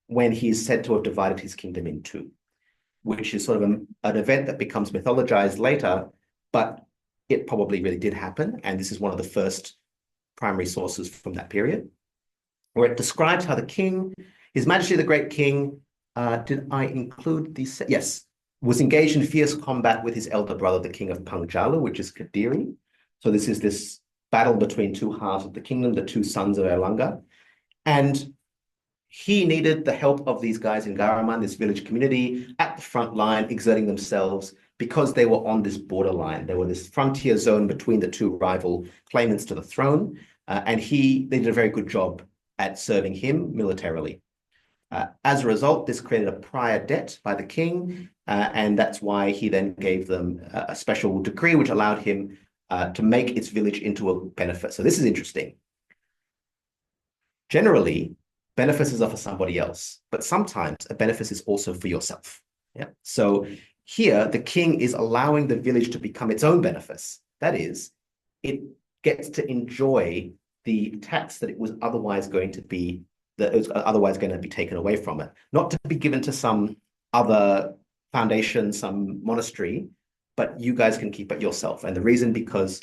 B: when he's said to have divided his kingdom in two, which is sort of an event that becomes mythologized later, but it probably really did happen. And this is one of the first primary sources from that period, where it describes how the king, His Majesty the Great King, did I include these? Yes, was engaged in fierce combat with his elder brother, the king of Pangjalu, which is Kediri. So this is this battle between two halves of the kingdom, the two sons of Erlangga. And he needed the help of these guys in Garaman, this village community, at the front line, exerting themselves because they were on this borderline. They were this frontier zone between the two rival claimants to the throne. And they did a very good job at serving him militarily. As a result, this created a prior debt by the king, and that's why he then gave them a special decree which allowed him to make its village into a benefice. So this is interesting. Generally, benefices are for somebody else, but sometimes a benefice is also for yourself. Yeah. So here, the king is allowing the village to become its own benefice. That is, it gets to enjoy the tax that it was otherwise going to be taken away from it, not to be given to some other foundation, some monastery, but you guys can keep it yourself. And the reason because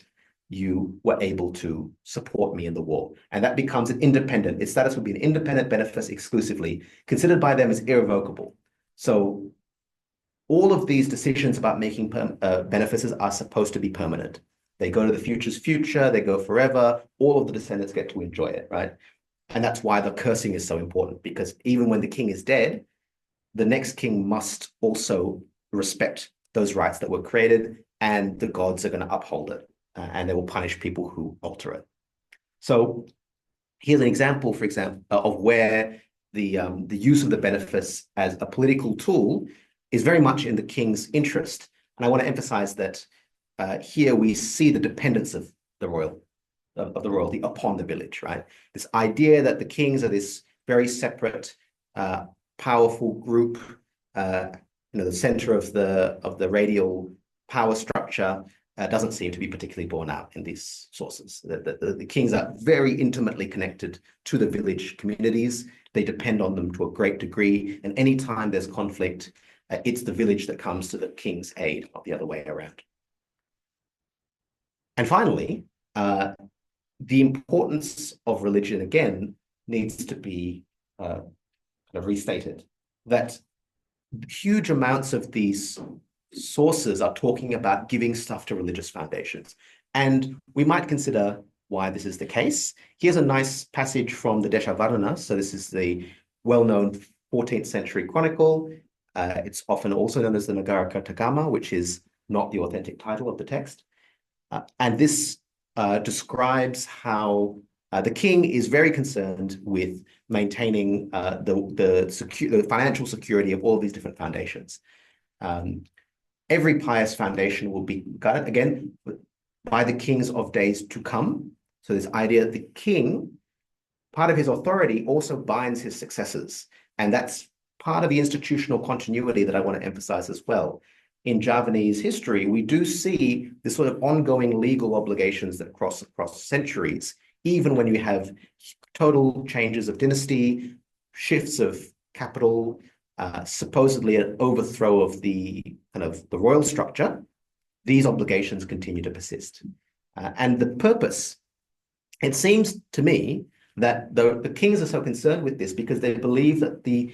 B: you were able to support me in the war. And that becomes an independent, its status would be an independent benefice exclusively, considered by them as irrevocable. So all of these decisions about making benefices are supposed to be permanent. They go to the future's future, they go forever, all of the descendants get to enjoy it, right? And that's why the cursing is so important, because even when the king is dead, the next king must also respect those rights that were created, and the gods are going to uphold it, and they will punish people who alter it. So here's an example, for example, of where the use of the benefice as a political tool is very much in the king's interest. And I want to emphasize that here we see the dependence of the royalty upon the village, right? This idea that the kings are this very separate, powerful group, the center of the radial power structure doesn't seem to be particularly borne out in these sources. The kings are very intimately connected to the village communities. They depend on them to a great degree, and anytime there's conflict, it's the village that comes to the king's aid, not the other way around. And finally, the importance of religion, again, needs to be kind of restated. That huge amounts of these sources are talking about giving stuff to religious foundations. And we might consider why this is the case. Here's a nice passage from the Deshavarana. So this is the well-known 14th century chronicle. It's often also known as the Nagara Kertagama, which is not the authentic title of the text. And this describes how the king is very concerned with maintaining the financial security of all of these different foundations. Every pious foundation will be guided, again, by the kings of days to come. So this idea that the king, part of his authority, also binds his successors. And that's part of the institutional continuity that I want to emphasize as well. In Javanese history, we do see this sort of ongoing legal obligations that cross across centuries, even when you have total changes of dynasty, shifts of capital, supposedly an overthrow of the royal structure. These obligations continue to persist. And the purpose, it seems to me that the kings are so concerned with this because they believe that the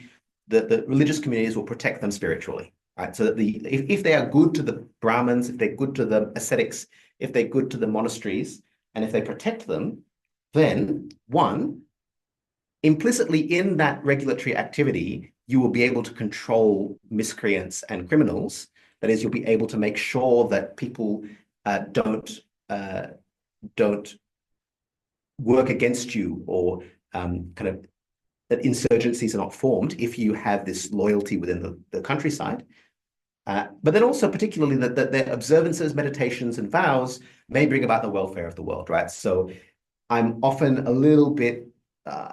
B: religious communities will protect them spiritually. Right? So that if they are good to the Brahmins, if they're good to the ascetics, if they're good to the monasteries, and if they protect them, then one, implicitly in that regulatory activity, you will be able to control miscreants and criminals. That is, you'll be able to make sure that people don't work against you, or that insurgencies are not formed if you have this loyalty within the countryside. But then also particularly that their observances, meditations, and vows may bring about the welfare of the world, right? So I'm often a little bit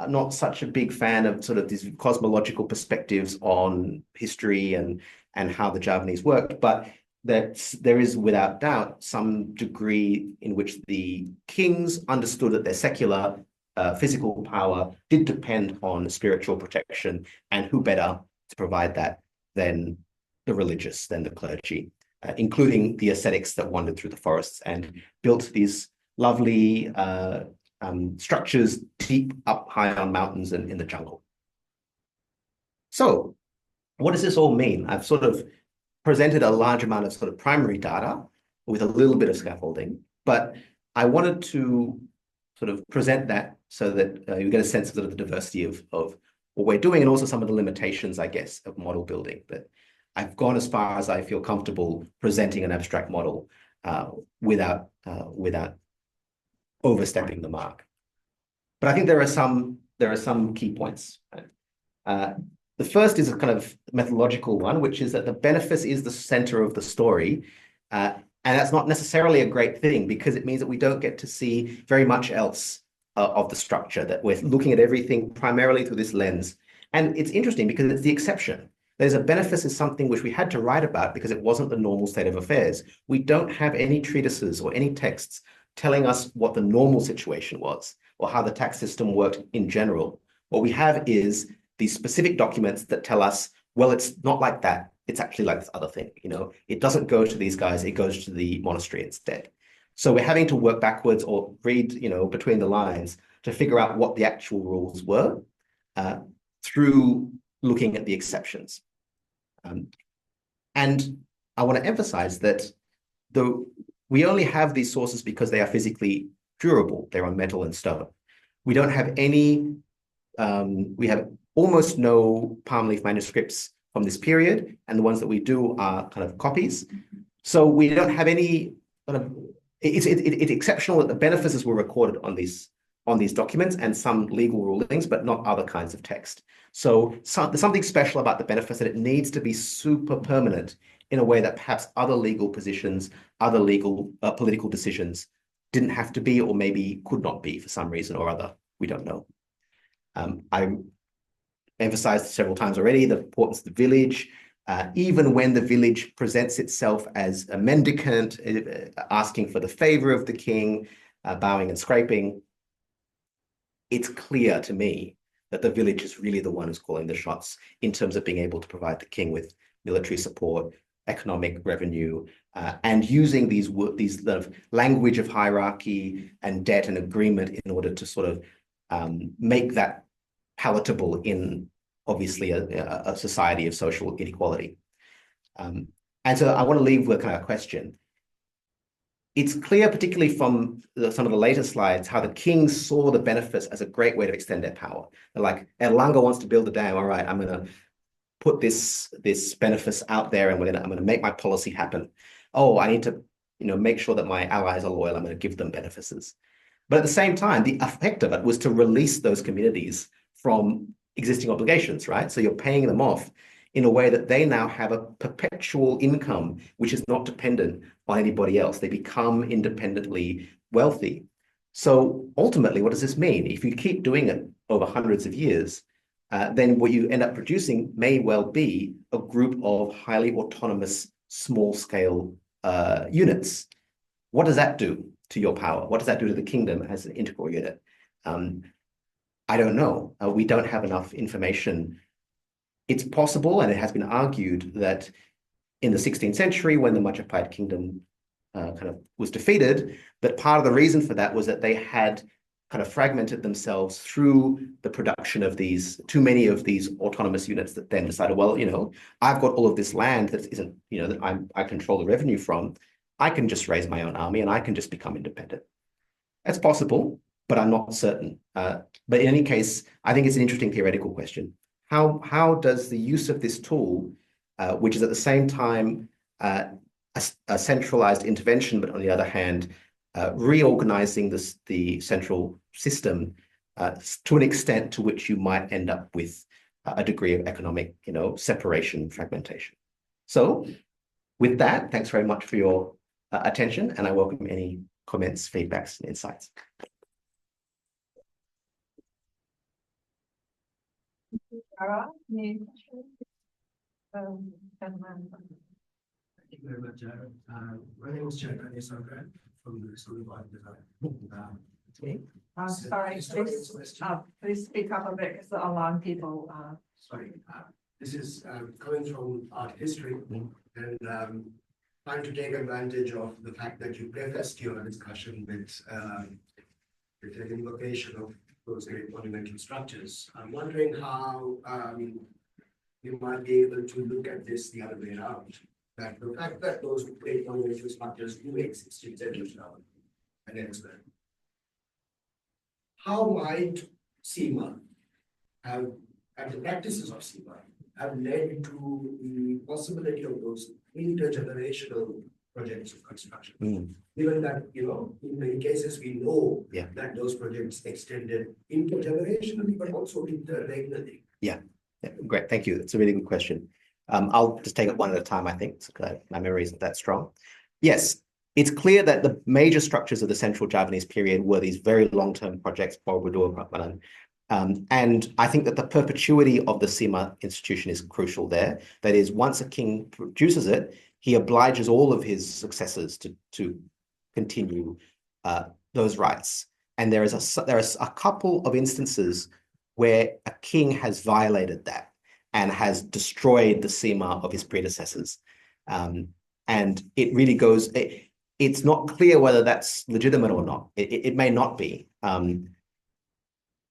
B: not such a big fan of sort of these cosmological perspectives on history and how the Javanese worked, but there is without doubt some degree in which the kings understood that their secular physical power did depend on spiritual protection, and who better to provide that than the religious, than the clergy, including the ascetics that wandered through the forests and built these lovely structures deep up high on mountains and in the jungle. So what does this all mean? I've sort of presented a large amount of sort of primary data with a little bit of scaffolding, but I wanted to sort of present that so that you get a sense of sort of the diversity of what we're doing and also some of the limitations, I guess, of model building. That I've gone as far as I feel comfortable presenting an abstract model without overstepping the mark. But I think there are some key points. The first is a kind of methodological one, which is that the benefice is the center of the story. And that's not necessarily a great thing because it means that we don't get to see very much else of the structure, that we're looking at everything primarily through this lens. And it's interesting because it's the exception. There's a benefice is something which we had to write about because it wasn't the normal state of affairs. We don't have any treatises or any texts telling us what the normal situation was or how the tax system worked in general. What we have is these specific documents that tell us, well, it's not like that. It's actually like this other thing. It doesn't go to these guys. It goes to the monastery instead. So we're having to work backwards or read, between the lines to figure out what the actual rules were through looking at the exceptions. And I want to emphasize that we only have these sources because they are physically durable. They're on metal and stone. We don't have any, we have almost no palm leaf manuscripts from this period, and the ones that we do are kind of copies. So we don't have any kind of, it's exceptional that the benefices were recorded on these documents and some legal rulings, but not other kinds of text. So there's something special about the benefice that it needs to be super permanent in a way that perhaps other legal positions, other legal political decisions didn't have to be, or maybe could not be for some reason or other. We don't know. I emphasized several times already the importance of the village. Even when the village presents itself as a mendicant, asking for the favor of the king, bowing and scraping, it's clear to me that the village is really the one who's calling the shots in terms of being able to provide the king with military support, economic revenue, and using these sort of language of hierarchy and debt and agreement in order to sort of make that palatable in obviously a society of social inequality. And so I want to leave with kind of a question. It's clear, particularly from some of the later slides, how the kings saw the benefice as a great way to extend their power. They're like, Erlanger wants to build a dam. All right, I'm going to put this benefice out there, and I'm going to make my policy happen. Oh, I need to, make sure that my allies are loyal. I'm going to give them benefices. But at the same time, the effect of it was to release those communities from existing obligations, right? So you're paying them off in a way that they now have a perpetual income, which is not dependent on anybody else. They become independently wealthy. So ultimately, what does this mean? If you keep doing it over hundreds of years, then what you end up producing may well be a group of highly autonomous, small-scale units. What does that do to your power? What does that do to the kingdom as an integral unit? I don't know. We don't have enough information. It's possible, and it has been argued, that in the 16th century, when the Majapahit kingdom kind of was defeated, that part of the reason for that was that they had kind of fragmented themselves through the production of too many of these autonomous units that then decided, well, I've got all of this land that isn't, that I control the revenue from. I can just raise my own army and I can just become independent. That's possible, but I'm not certain. But in any case, I think it's an interesting theoretical question. How does the use of this tool, which is at the same time a centralized intervention, but on the other hand, reorganizing the central system to an extent to which you might end up with a degree of economic, separation, fragmentation. So with that, thanks very much for your attention, and I welcome any comments, feedbacks, and insights.
A: Sarah, any questions?
C: Thank you very much, Jared. My name is Javanese from the School of Art Design.
A: Sorry, please speak up a bit because a lot of people.
C: Sorry, this is coming from art history and trying to take advantage of the fact that you prefaced your discussion with an invocation of those great monumental structures. I'm wondering how you might be able to look at this the other way around. that the fact that those great monumental structures do exist in Indonesia and elsewhere, how might sīma have, and the practices of sīma have led to the possibility of those intergenerational projects of construction? Given that, in many cases, we know that those projects extended intergenerationally, but also interregionally.
B: Yeah, great. Thank you. That's a really good question. I'll just take it one at a time, I think, because my memory isn't that strong. Yes, it's clear that the major structures of the Central Javanese period were these very long-term projects, Borobudur and Prambanan. And I think that the perpetuity of the sīma institution is crucial there. That is, once a king produces it, he obliges all of his successors to continue those rights. And there are a couple of instances where a king has violated that and has destroyed the sīma of his predecessors. And it really goes, it's not clear whether that's legitimate or not. It may not be. In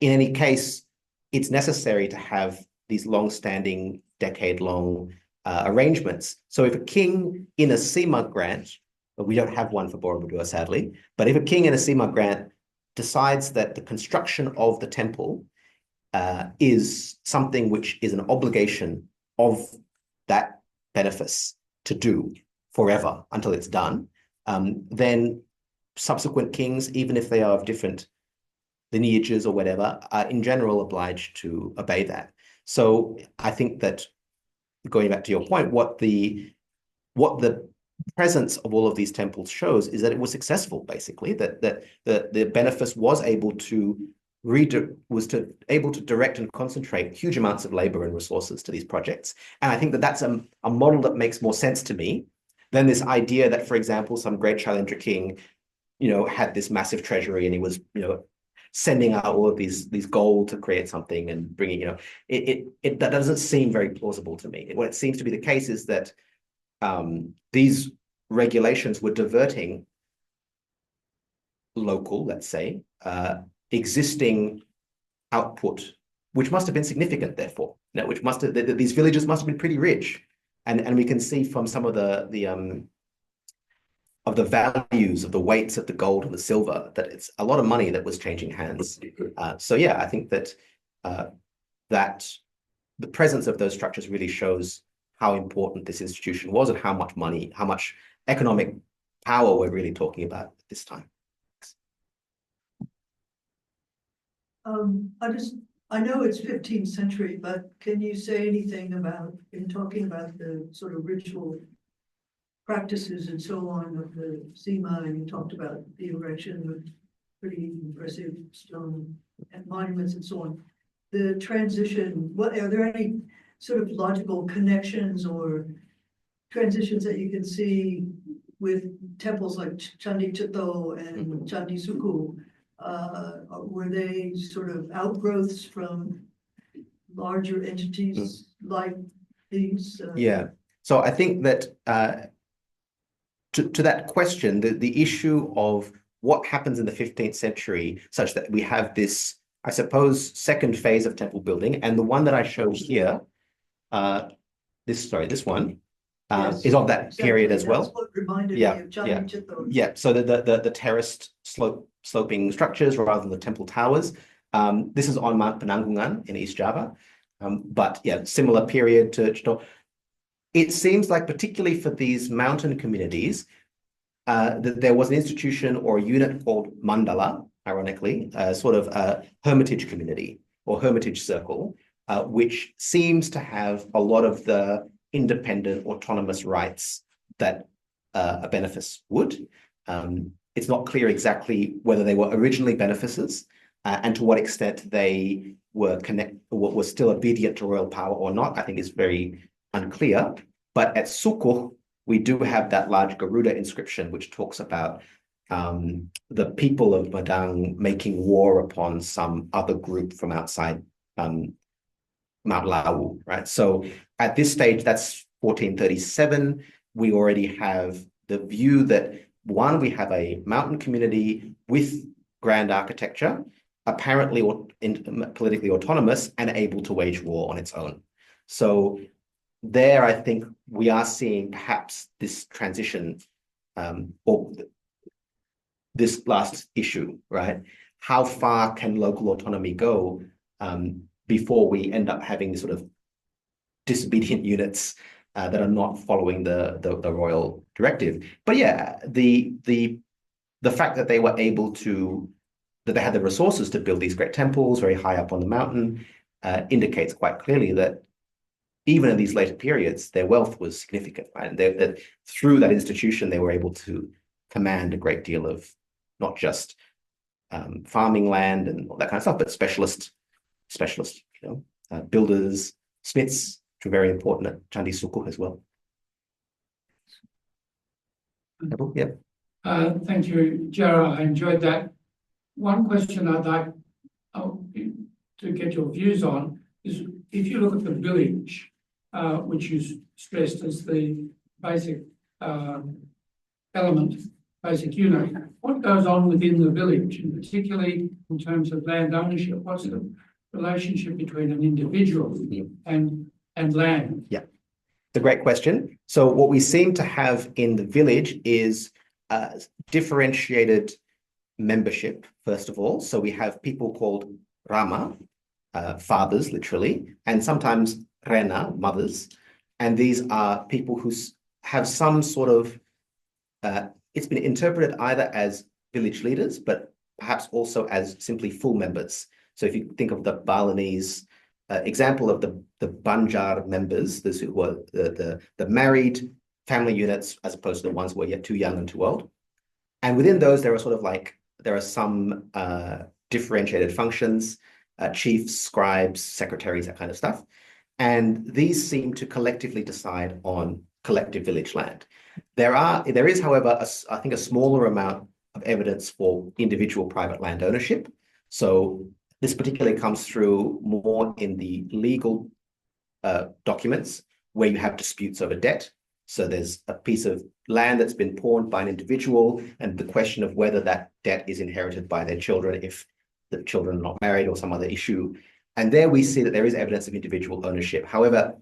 B: any case, it's necessary to have these long-standing, decade-long arrangements. So if a king in a sīma grant, but we don't have one for Borobudur, sadly, but if a king in a sīma grant decides that the construction of the temple is something which is an obligation of that benefice to do forever until it's done, then subsequent kings, even if they are of different lineages or whatever, are in general obliged to obey that. So I think that, going back to your point, what the presence of all of these temples shows is that it was successful, basically, that the benefice was able to direct and concentrate huge amounts of labor and resources to these projects. And I think that that's a model that makes more sense to me than this idea that, for example, some great Challenger king, had this massive treasury and he was, sending out all of these gold to create something and bringing, that doesn't seem very plausible to me. What it seems to be the case is that these regulations were diverting local, let's say, existing output, which must have been significant, therefore, which must have, these villages must have been pretty rich. And we can see from some of the values of the weights of the gold and the silver that it's a lot of money that was changing hands. So yeah, I think that that the presence of those structures really shows how important this institution was and how much money, how much economic power we're really talking about at this time.
D: I know it's 15th century, but can you say anything about, in talking about the sort of ritual practices and so on of the sīma, and you talked about the erection of pretty impressive stone and monuments and so on. The transition, are there any sort of logical connections or transitions that you can see with temples like Candi Chitto and Candi Suku? Were they sort of outgrowths from larger entities like these?
B: Yeah. So I think that to that question, the issue of what happens in the 15th century, such that we have this, I suppose, second phase of temple building, and the one that I show here, this one,
D: Yes,
B: is of that
D: exactly.
B: period as well.
D: That's what reminded me of Candi Chitto.
B: Yeah. So the terraced sloping structures rather than the temple towers. This is on Mount Penanggungan in East Java. But yeah, similar period to Chitto. It seems like, particularly for these mountain communities, that there was an institution or a unit called mandala, ironically, sort of a hermitage community or hermitage circle, which seems to have a lot of the independent autonomous rights that a benefice would. It's not clear exactly whether they were originally benefices and to what extent they were still obedient to royal power or not. I think is very unclear. But at Sukuh, we do have that large Garuda inscription, which talks about the people of Madang making war upon some other group from outside Mount Lawu, right? So at this stage, that's 1437. We already have the view that, one, we have a mountain community with grand architecture, apparently politically autonomous and able to wage war on its own. So there, I think we are seeing perhaps this transition or this last issue, right? How far can local autonomy go before we end up having this sort of disobedient units that are not following the royal directive? But yeah, the fact that they were able to, that they had the resources to build these great temples very high up on the mountain indicates quite clearly that even in these later periods, their wealth was significant, right? And that through that institution, they were able to command a great deal of not just farming land and all that kind of stuff, but specialist, builders, smiths, which were very important at Candi Sukuh as well. Yeah.
E: Thank you, Jara. I enjoyed that. One question I'd like to get your views on is, if you look at the village, which you stressed as the basic element, basic unit, what goes on within the village, and particularly in terms of land ownership? What's the relationship between an individual and land?
B: Yeah, it's a great question. So what we seem to have in the village is differentiated membership, first of all. So we have people called Rama, fathers, literally, and sometimes Rena, mothers. And these are people who have some sort of, it's been interpreted either as village leaders, but perhaps also as simply full members. So if you think of the Balinese example of the Banjar members, those who were the married family units, as opposed to the ones who were yet too young and too old. And within those, there are some differentiated functions, chiefs, scribes, secretaries, that kind of stuff. And these seem to collectively decide on collective village land. There is, however, I think a smaller amount of evidence for individual private land ownership. So this particularly comes through more in the legal documents where you have disputes over debt. So there's a piece of land that's been pawned by an individual, and the question of whether that debt is inherited by their children if the children are not married or some other issue. And there we see that there is evidence of individual ownership. However,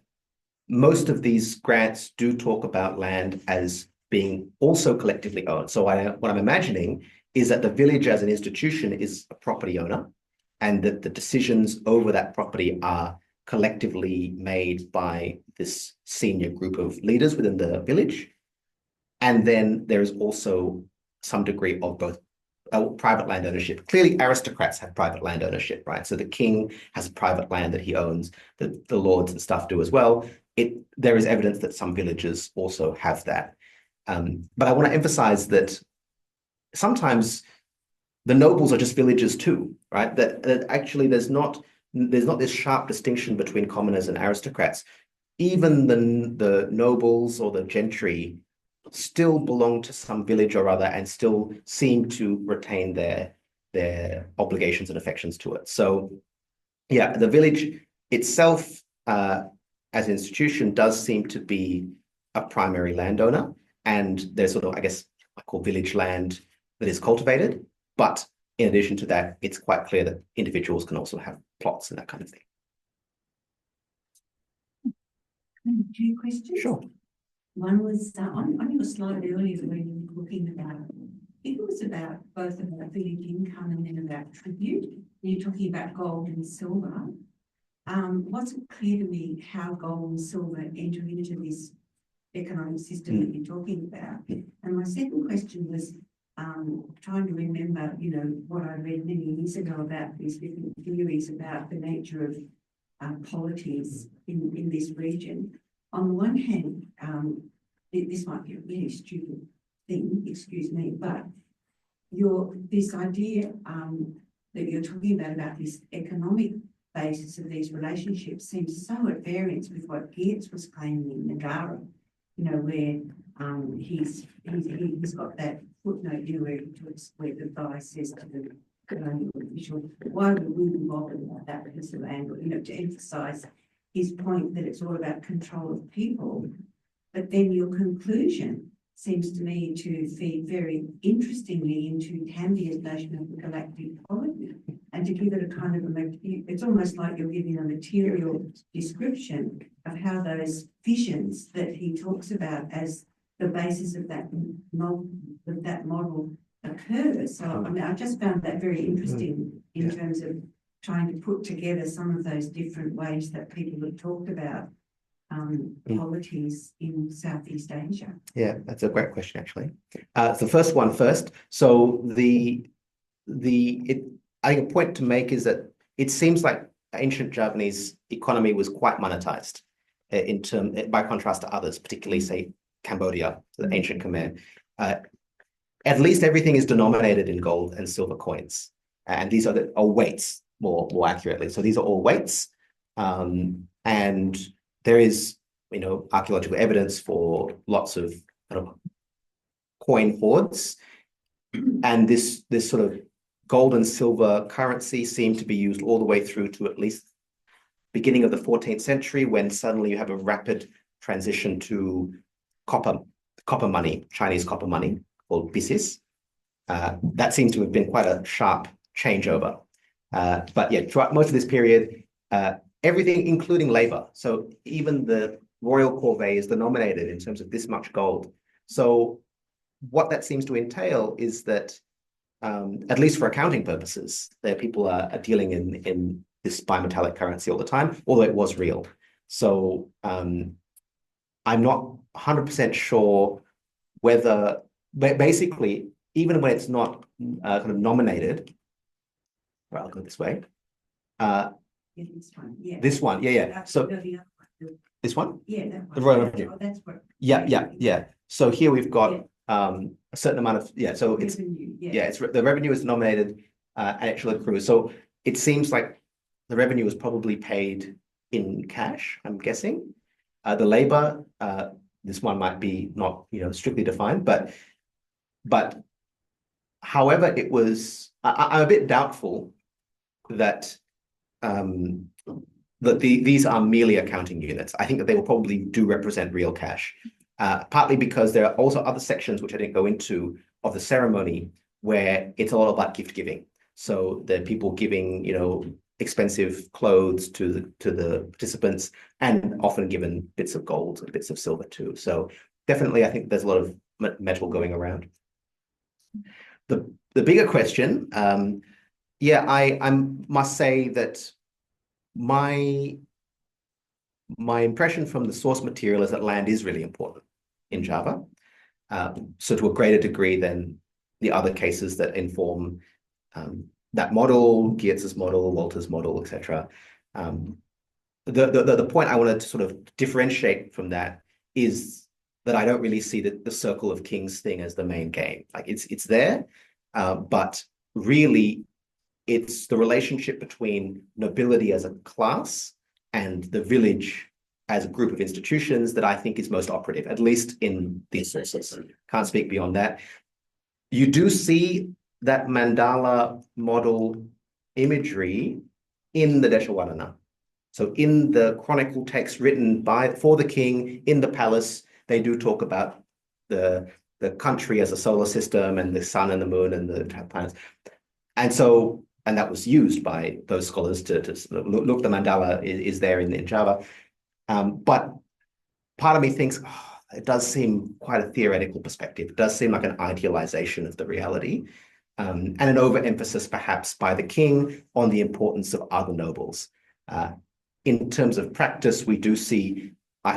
B: most of these grants do talk about land as being also collectively owned. So what I'm imagining is that the village as an institution is a property owner, and that the decisions over that property are collectively made by this senior group of leaders within the village. And then there is also some degree of both private land ownership. Clearly, aristocrats have private land ownership, right? So the king has private land that he owns, the lords and stuff do as well. There is evidence that some villages also have that. But I want to emphasize that sometimes the nobles are just villagers too, right? That actually there's not this sharp distinction between commoners and aristocrats. Even the nobles or the gentry still belong to some village or other and still seem to retain their obligations and affections to it. So yeah, the village itself as an institution does seem to be a primary landowner, and there's sort of, I guess, I call village land that is cultivated. But in addition to that, it's quite clear that individuals can also have plots and that kind of thing.
F: Two questions.
B: Sure.
F: One was on your slide earlier when you were looking about, I think it was about both about village income and then about tribute. You're talking about gold and silver. Wasn't clear to me how gold and silver enter into this economic system that you're talking about. And my second question was trying to remember, what I read many years ago about these different theories about the nature of polities in this region. On the one hand, this might be a really stupid thing, excuse me, but this idea that you're talking about this economic basis of these relationships seems so at variance with what Geertz was claiming in Nagara, where he's got that footnote where the guy says to the colonial official, why would we be bothered about that piece of land? To emphasise his point that it's all about control of people. But then your conclusion seems to me to feed very interestingly into Cambia's notion of the galactic polity, and to give it a kind of it's almost like you're giving a material description of how those fissions that he talks about as the basis of that model occur. So I mean, I just found that very interesting in terms of trying to put together some of those different ways that people have talked about polities in Southeast Asia.
B: Yeah, that's a great question, actually. The first one first. So I think a point to make is that it seems like ancient Javanese economy was quite monetized by contrast to others, particularly say Cambodia, the ancient Khmer. At least everything is denominated in gold and silver coins, and these are weights more accurately. So these are all weights, and there is archaeological evidence for lots of kind of coin hoards, and this sort of gold and silver currency seemed to be used all the way through to at least beginning of the 14th century, when suddenly you have a rapid transition to copper money, Chinese copper money, called benefice. That seems to have been quite a sharp changeover. But yeah, throughout most of this period, everything, including labor. So even the royal corvée is denominated in terms of this much gold. So what that seems to entail is that, at least for accounting purposes, that people are dealing in this bimetallic currency all the time, although it was real. So I'm not 100% sure whether, basically, even when it's not kind of nominated, well, I'll go this way.
F: This one, yeah.
B: This one, yeah. So this one?
F: Yeah, that one.
B: The royal revenue.
F: Oh, that's what.
B: Yeah. So here we've got a certain amount of, so it's,
F: revenue,
B: it's the revenue is nominated and it shall accrue. So it seems like the revenue was probably paid in cash, I'm guessing. The labor, this one might be not, strictly defined, but however it was, I'm a bit doubtful that these are merely accounting units. I think that they will probably do represent real cash, partly because there are also other sections which I didn't go into of the ceremony where it's a lot about gift giving. So the people giving, expensive clothes to the participants, and often given bits of gold and bits of silver too. So definitely, I think there's a lot of metal going around. The bigger question, I must say that my impression from the source material is that land is really important in Java. So to a greater degree than the other cases that inform that model, Geertz's model, Walter's model, etc. The point I wanted to sort of differentiate from that is that I don't really see the circle of kings thing as the main game. Like it's there, but really it's the relationship between nobility as a class and the village as a group of institutions that I think is most operative, at least in these sources. Can't speak beyond that. You do see that mandala model imagery in the Deshawarana. So in the chronicle text written for the king in the palace, they do talk about the country as a solar system and the sun and the moon and the planets. And that was used by those scholars to look, the mandala is there in Java. But part of me thinks, it does seem quite a theoretical perspective. It does seem like an idealization of the reality, and an overemphasis perhaps by the king on the importance of other nobles. In terms of practice, we do see,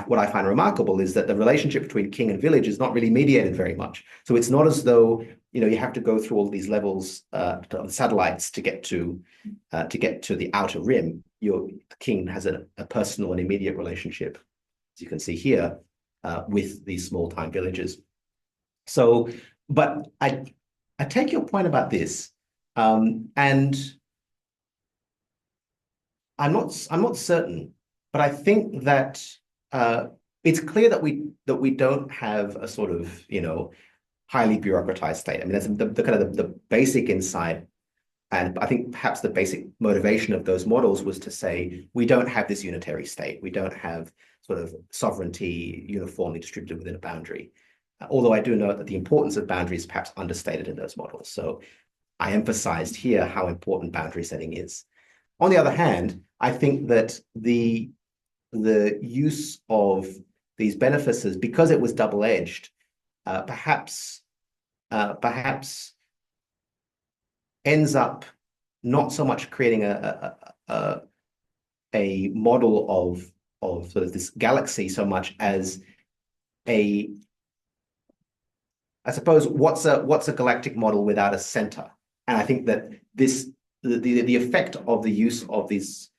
B: what I find remarkable is that the relationship between king and village is not really mediated very much. So it's not as though, you have to go through all these levels of satellites to get to the outer rim. The king has a personal and immediate relationship, as you can see here, with these small time villages. So, but I take your point about this, and I'm not certain, but I think that it's clear that we don't have a sort of highly bureaucratized state. I mean, that's the kind of the basic insight, and I think perhaps the basic motivation of those models was to say we don't have this unitary state. We don't have sort of sovereignty uniformly distributed within a boundary. Although I do note that the importance of boundaries is perhaps understated in those models. So I emphasized here how important boundary setting is. On the other hand, I think that the the use of these benefices, because it was double-edged, perhaps ends up not so much creating a model of sort of this galaxy so much as I suppose, what's a galactic model without a center? And I think that the effect of the use of these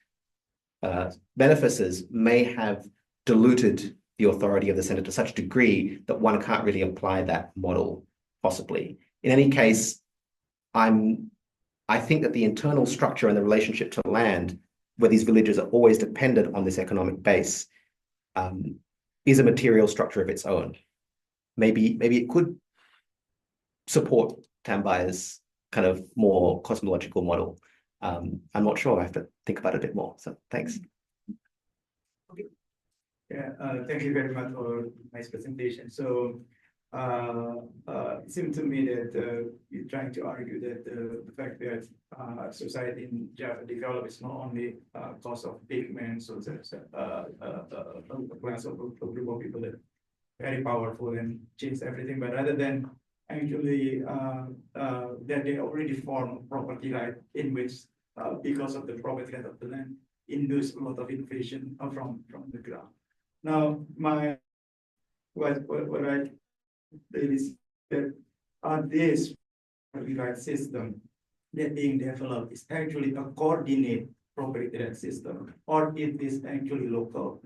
B: benefices may have diluted the authority of the center to such a degree that one can't really apply that model, possibly. In any case, I think that the internal structure and the relationship to land, where these villages are always dependent on this economic base, is a material structure of its own. Maybe it could support Tambaya's kind of more cosmological model. I'm not sure. I have to think about it a bit more. So thanks.
G: Yeah, thank you very much for nice presentation. So it seemed to me that you're trying to argue that the fact that society in Java developed is not only cause of pigments, so there's a class of a group of people that are very powerful and change everything, but rather than actually that they already form property right in which because of the property right of the land induce a lot of innovation from the ground. Now, what I really see that this property right system that being developed is actually a coordinate property right system, or it is actually local.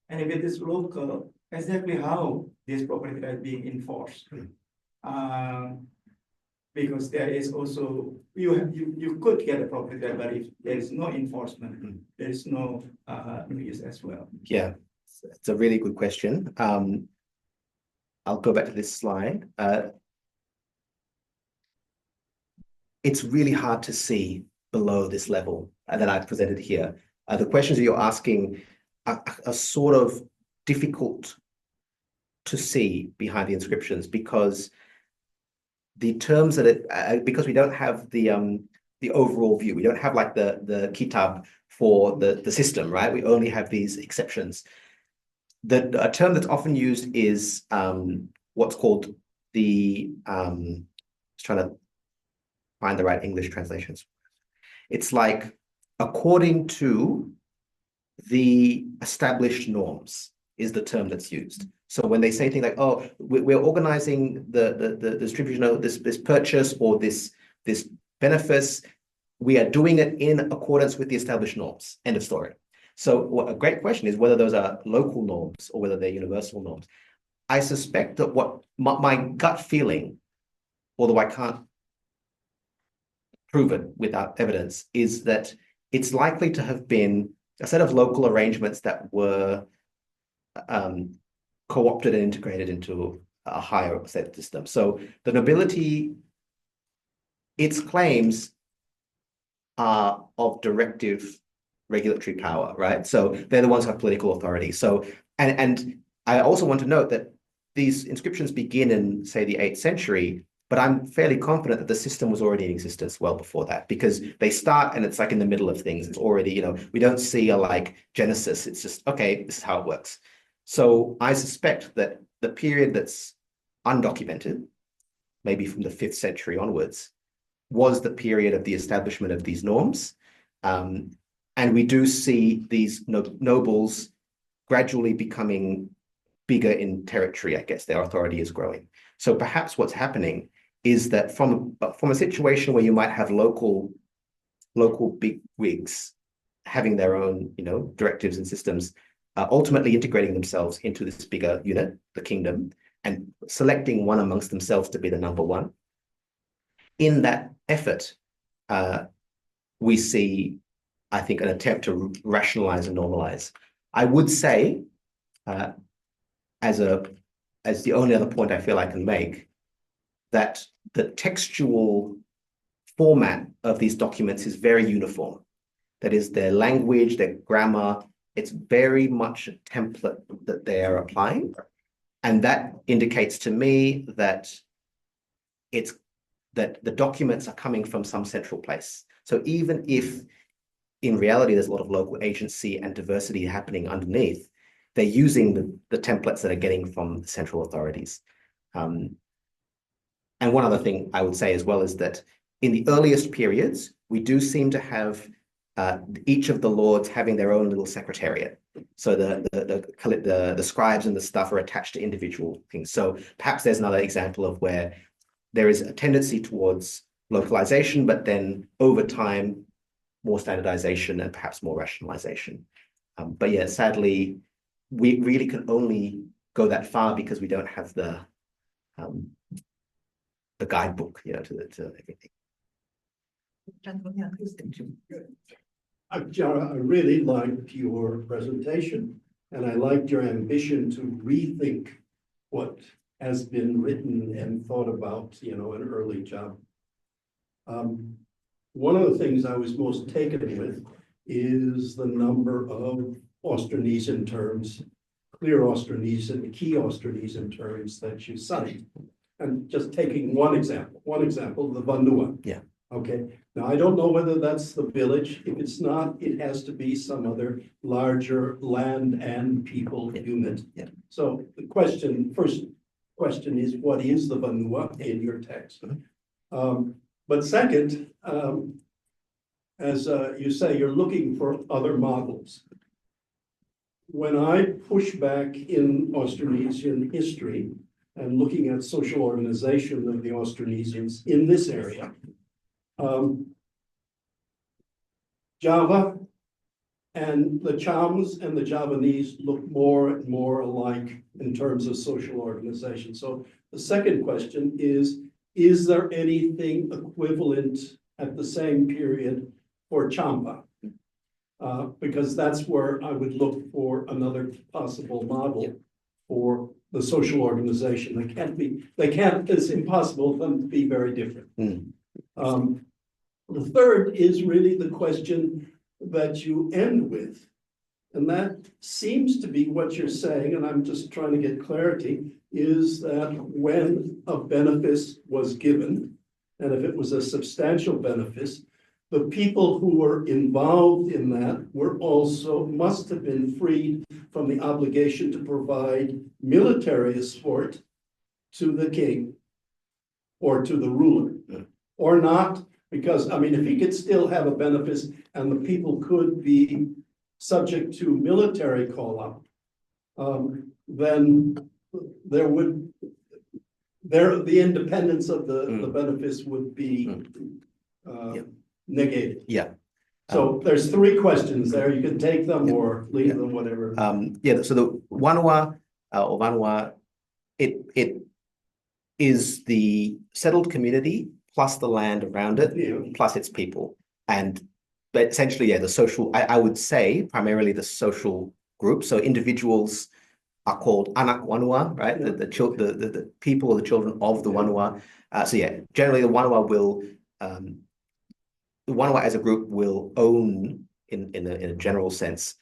G: And if it is local, exactly how this property right being enforced? Because there is also you could get a property right, but if there is no enforcement, there is no use as well.
B: Yeah, it's a really good question. I'll go back to this slide. It's really hard to see below this level that I've presented here. The questions that you're asking are sort of difficult to see behind the inscriptions, because the terms that because we don't have the overall view, we don't have like the kitab for the system, right? We only have these exceptions. A term that's often used is what's called the just trying to find the right English translations. It's like according to the established norms is the term that's used. So when they say things like, oh, we're organizing the distribution of this purchase or this benefice, we are doing it in accordance with the established norms. End of story. So a great question is whether those are local norms or whether they're universal norms. I suspect that what my gut feeling, although I can't prove it without evidence, is that it's likely to have been a set of local arrangements that were co-opted and integrated into a higher set system. So the nobility, its claims are of directive regulatory power, right? So they're the ones who have political authority. So, and I also want to note that these inscriptions begin in, say, the 8th century, but I'm fairly confident that the system was already in existence well before that, because they start and it's like in the middle of things. It's already, we don't see a like genesis. It's just, okay, this is how it works. So I suspect that the period that's undocumented, maybe from the 5th century onwards, was the period of the establishment of these norms. And we do see these nobles gradually becoming bigger in territory, I guess. Their authority is growing. So perhaps what's happening is that from a situation where you might have local big wigs having their own, directives and systems, ultimately integrating themselves into this bigger unit, the kingdom, and selecting one amongst themselves to be the number one. In that effort, we see, I think, an attempt to rationalize and normalize. I would say, as the only other point I feel I can make, that the textual format of these documents is very uniform. That is, their language, their grammar, it's very much a template that they are applying. And that indicates to me that the documents are coming from some central place. So even if in reality, there's a lot of local agency and diversity happening underneath. They're using the templates that are getting from the central authorities. And one other thing I would say as well is that in the earliest periods, we do seem to have each of the lords having their own little secretariat. So the scribes and the stuff are attached to individual things. So perhaps there's another example of where there is a tendency towards localization, but then over time, more standardization and perhaps more rationalization. But yeah, sadly, we really can only go that far because we don't have the guidebook, to everything.
H: Jara, I really liked your presentation, and I liked your ambition to rethink what has been written and thought about, in early Java. One of the things I was most taken with is the number of Austronesian terms, clear Austronesian, key Austronesian terms that you cite. And just taking one example, the Vanua.
B: Yeah.
H: Okay, now I don't know whether that's the village. If it's not, it has to be some other larger land and people unit.
B: Yeah.
H: So the first question is, what is the Vanua in your text? But second, as you say, you're looking for other models. When I push back in Austronesian history and looking at social organization of the Austronesians in this area, Java and the Chams and the Javanese look more and more alike in terms of social organization. So the second question is there anything equivalent at the same period for Champa? Because that's where I would look for another possible model for the social organization. It's impossible for them to be very different. The third is really the question that you end with, and that seems to be what you're saying, and I'm just trying to get clarity, is that when a benefice was given, and if it was a substantial benefice, the people who were involved in that must have been freed from the obligation to provide military support to the king or to the ruler, or not, because, if he could still have a benefice and the people could be subject to military call-up, then the independence of the benefice would be negated.
B: Yeah.
H: So there's three questions there. You can take them or leave them, whatever.
B: So the Wanua or Vanua, it is the settled community plus the land around it, plus its people. But essentially, the social, I would say primarily the social group. So individuals are called anak Wanua, right? The people or the children of the Wanua. Generally the Wanua the Wanua as a group will own, in a general sense,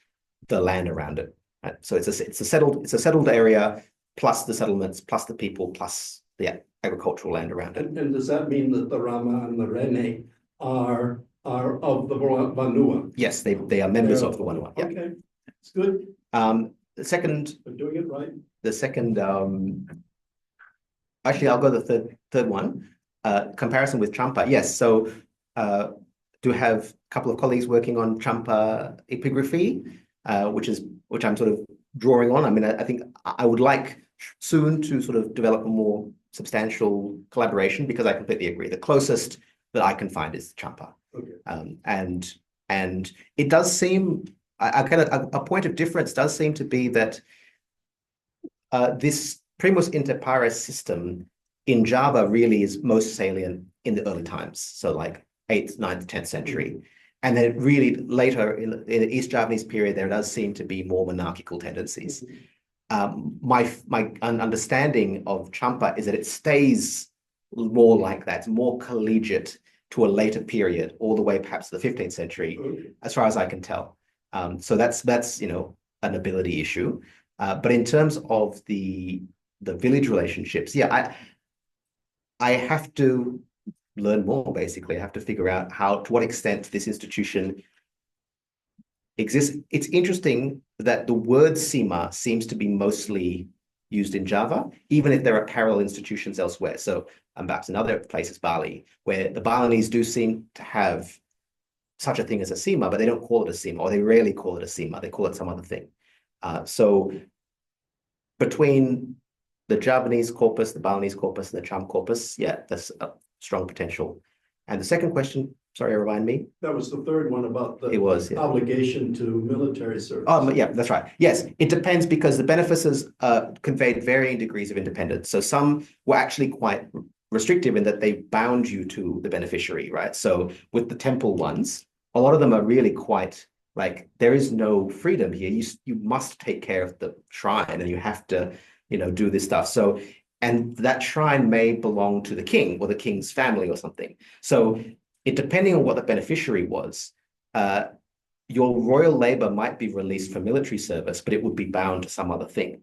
B: the land around it. Right? So it's a settled area, plus the settlements, plus the people, plus the agricultural land around it.
H: And does that mean that the Rama and the Rene are of the Vanua?
B: Yes, they are members of the Wanua. Yeah.
H: Okay, it's good.
B: The second,
H: We're doing it right.
B: the second, actually, I'll go the third one. Comparison with Champa. Yes, so do have a couple of colleagues working on Champa epigraphy, which I'm sort of drawing on. I think I would like soon to sort of develop a more substantial collaboration, because I completely agree. The closest that I can find is Champa.
H: Okay.
B: And it does seem, a point of difference does seem to be that this primus inter pares system in Java really is most salient in the early times. So like 8th, 9th, 10th century. And then really later in the East Javanese period, there does seem to be more monarchical tendencies. My understanding of Champa is that it stays more like that, more collegiate to a later period, all the way perhaps to the 15th century, as far as I can tell. So that's an ability issue. But in terms of the village relationships, I have to learn more, basically. I have to figure out to what extent this institution exists. It's interesting that the word sīma seems to be mostly used in Java, even if there are parallel institutions elsewhere. So perhaps in other places, Bali, where the Balinese do seem to have such a thing as a sīma, but they don't call it a sīma, or they rarely call it a sīma. They call it some other thing. So between the Javanese corpus, the Balinese corpus, and the Cham corpus, yeah, there's a strong potential. And the second question, sorry, remind me.
H: That was the third one about the
B: It was, yeah.
H: obligation to military service.
B: Yeah, that's right. Yes, it depends because the benefices conveyed varying degrees of independence. So some were actually quite restrictive in that they bound you to the beneficiary, right? So with the temple ones, a lot of them are really quite like, there is no freedom here. You must take care of the shrine and you have to, do this stuff. So, and that shrine may belong to the king or the king's family or something. So it depending on what the beneficiary was, your royal labor might be released for military service, but it would be bound to some other thing,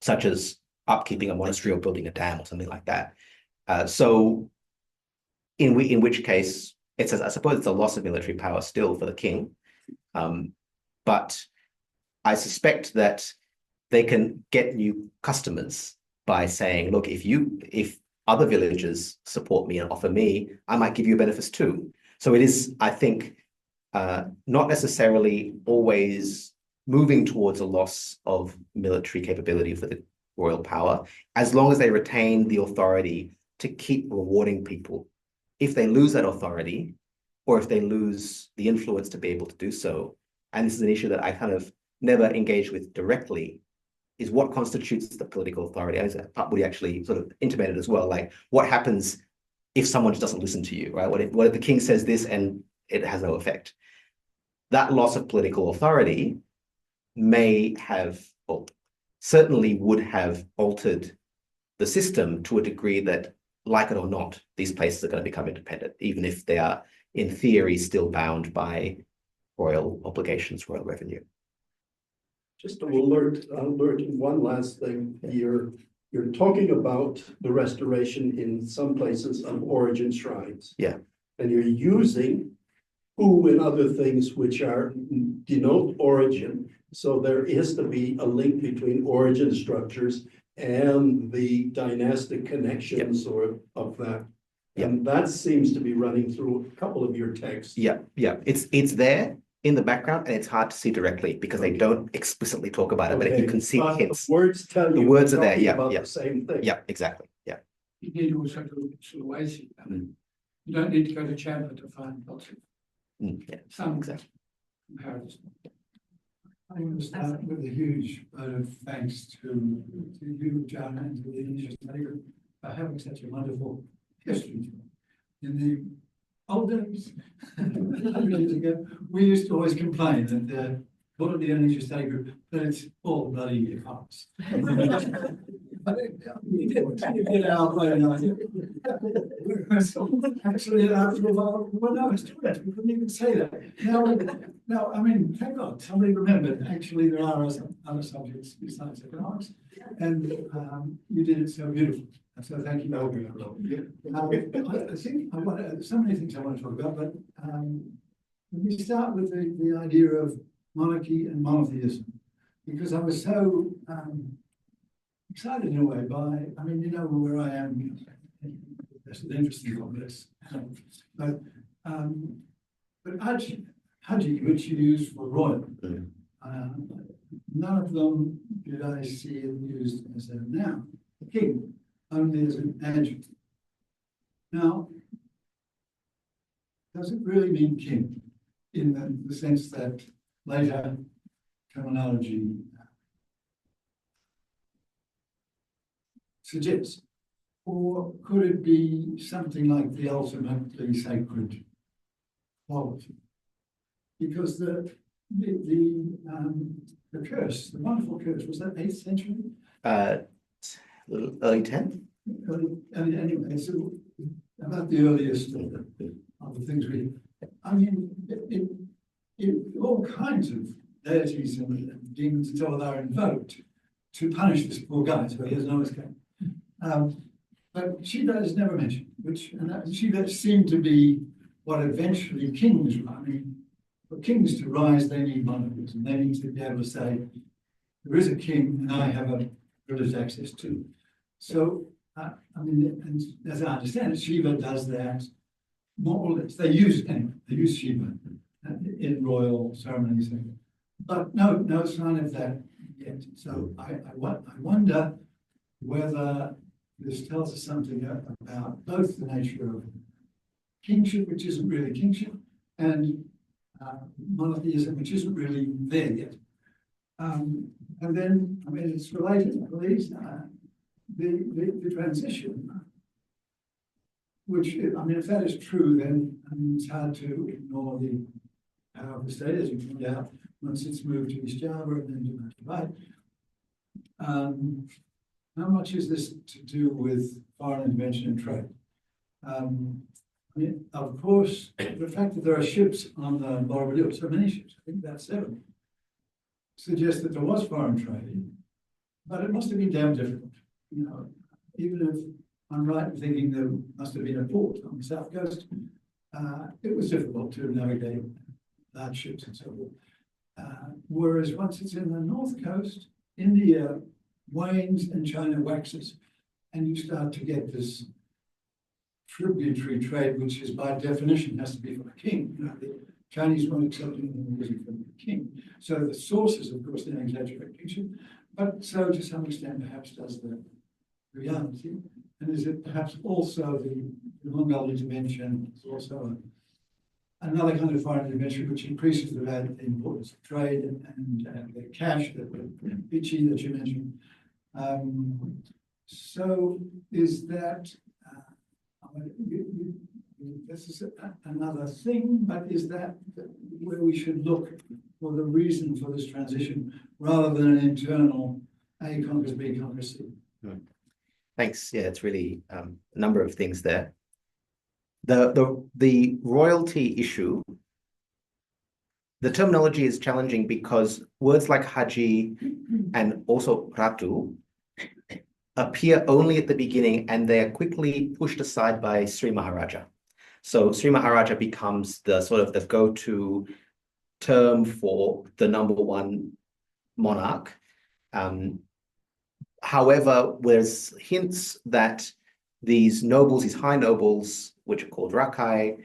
B: such as upkeeping a monastery or building a dam or something like that. So in which case, I suppose it's a loss of military power still for the king. But I suspect that they can get new customers by saying, look, if other villages support me and offer me, I might give you a benefice too. So it is, I think, not necessarily always moving towards a loss of military capability for the royal power, as long as they retain the authority to keep rewarding people. If they lose that authority, or if they lose the influence to be able to do so, and this is an issue that I kind of never engage with directly, is what constitutes the political authority. I mean, Woody actually sort of intimated as well, like what happens if someone just doesn't listen to you, right? What if the king says this and it has no effect? That loss of political authority may have, or certainly would have altered the system to a degree that, like it or not, these places are going to become independent, even if they are, in theory, still bound by royal obligations, royal revenue.
H: Just to alert one last thing. You're talking about the restoration in some places of origin shrines.
B: Yeah.
H: And you're using who and other things which are denote origin. So there is to be a link between origin structures and the dynastic connections or of that. And that seems to be running through a couple of your texts.
B: Yeah. It's there in the background, and it's hard to see directly because they don't explicitly talk about it, but you can see hints.
H: The words tell you.
B: The words are there,
H: about the same thing.
B: Yeah, exactly. Yeah.
E: You need also to look at Sulawesi. You don't need to go to Java to find lots of some
B: exactly.
E: comparisons.
I: I want to start with a huge vote of thanks to you, John, and to the Indonesian study group for having such a wonderful history. In the old days, 100 years ago, we used to always complain that what of the Indonesian study group, that it's all bloody farce. Actually, after a while, well, no, it's too late. We couldn't even say that. Now, I mean, thank God, somebody remembered. Actually, there are other subjects besides economics, and you did it so beautifully. So thank you. I think I've got so many things I want to talk about, but let me start with the idea of monarchy and monotheism, because I was so excited in a way by, I mean, you know where I am. That's an interesting complex. But Haji, which you use for royal, none of them did I see it used as a noun. King, only as an adjective. Now, does it really mean king in the sense that later terminology suggests? Or could it be something like the ultimately sacred quality? Because the curse, the wonderful curse, was that 8th century?
B: Early 10th?
I: Anyway, so about the earliest of the things we, I mean, all kinds of deities and demons and so on are invoked to punish this poor guy, so he has no escape. But Shiva is never mentioned, which Shiva seemed to be what eventually kings were. I mean, for kings to rise, they need monarchies, and they need to be able to say, there is a king and I have a privileged access to. So, I mean, and as I understand it, Shiva does that more or less. They use Shiva in royal ceremonies, but no sign of that yet. So I wonder whether this tells us something about both the nature of kingship, which isn't really kingship, and monotheism, which isn't really there yet. And then, I mean, it's related, please, the transition, which, I mean, if that is true, then I mean, it's hard to ignore the power of the state, as you pointed out, once it's moved to East Java and then to Matabai. How much is this to do with foreign intervention and trade? I mean, of course, the fact that there are ships on the Borobudur, so many ships, I think about 7, suggests that there was foreign trade, but it must have been damn difficult. You know, even if I'm right in thinking there must have been a port on the south coast, it was difficult to navigate large ships and so forth. Whereas once it's in the north coast, India wanes and China waxes, and you start to get this tributary trade, which is by definition has to be from a king. You know, the Chinese won't accept anything music from the king. So the sources, of course, then exaggerate kingship, but so to some extent perhaps does the reality. And is it perhaps also the Mongol intervention is also another kind of foreign intervention which increases the value, the importance of trade and the cash, the bichi that you mentioned. So is that this is another thing, but is that where we should look for the reason for this transition rather than an internal A conquers B conquers C?
B: Thanks. Yeah, it's really a number of things there. The royalty issue, the terminology is challenging because words like Haji and also Ratu appear only at the beginning, and they are quickly pushed aside by Sri Maharaja. So Sri Maharaja becomes the sort of the go-to term for the #1 monarch. However, there's hints that these nobles, these high nobles, which are called Rakai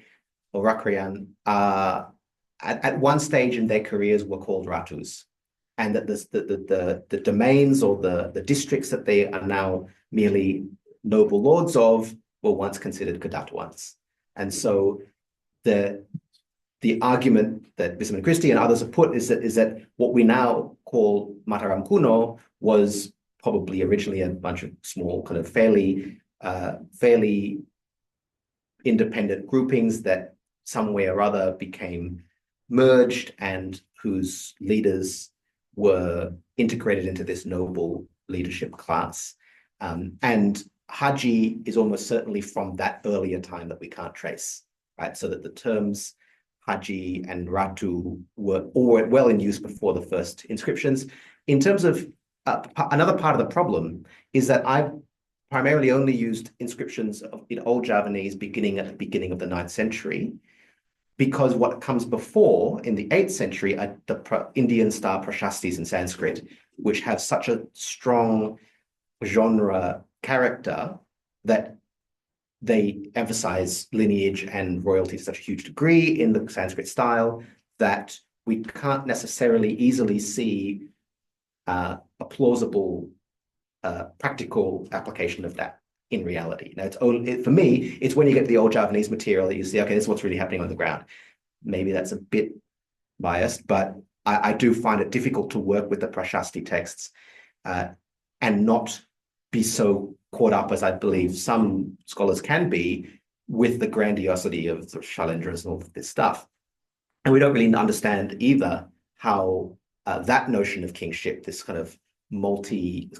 B: or Rakrian, at one stage in their careers were called Ratus, and that the domains or the districts that they are now merely noble lords of were once considered Kadatuans. And so the argument that Bismarck Christie and others have put is that what we now call Mataram Kuno was probably originally a bunch of small, kind of fairly independent groupings that some way or other became merged and whose leaders were integrated into this noble leadership class. And Haji is almost certainly from that earlier time that we can't trace, right? So that the terms Haji and Ratu were well in use before the first inscriptions. In terms of another part of the problem is that I've primarily only used inscriptions in Old Javanese beginning at the beginning of the 9th century, because what comes before in the 8th century are the Indian style prashastis in Sanskrit, which have such a strong genre character that they emphasize lineage and royalty to such a huge degree in the Sanskrit style that we can't necessarily easily see a plausible practical application of that in reality. Now, it's only, for me, it's when you get the Old Javanese material that you see, okay, this is what's really happening on the ground. Maybe that's a bit biased, but I do find it difficult to work with the Prashasti texts and not be so caught up as I believe some scholars can be with the grandiosity of sort of Shailendras and all of this stuff. And we don't really understand either how that notion of kingship, this kind of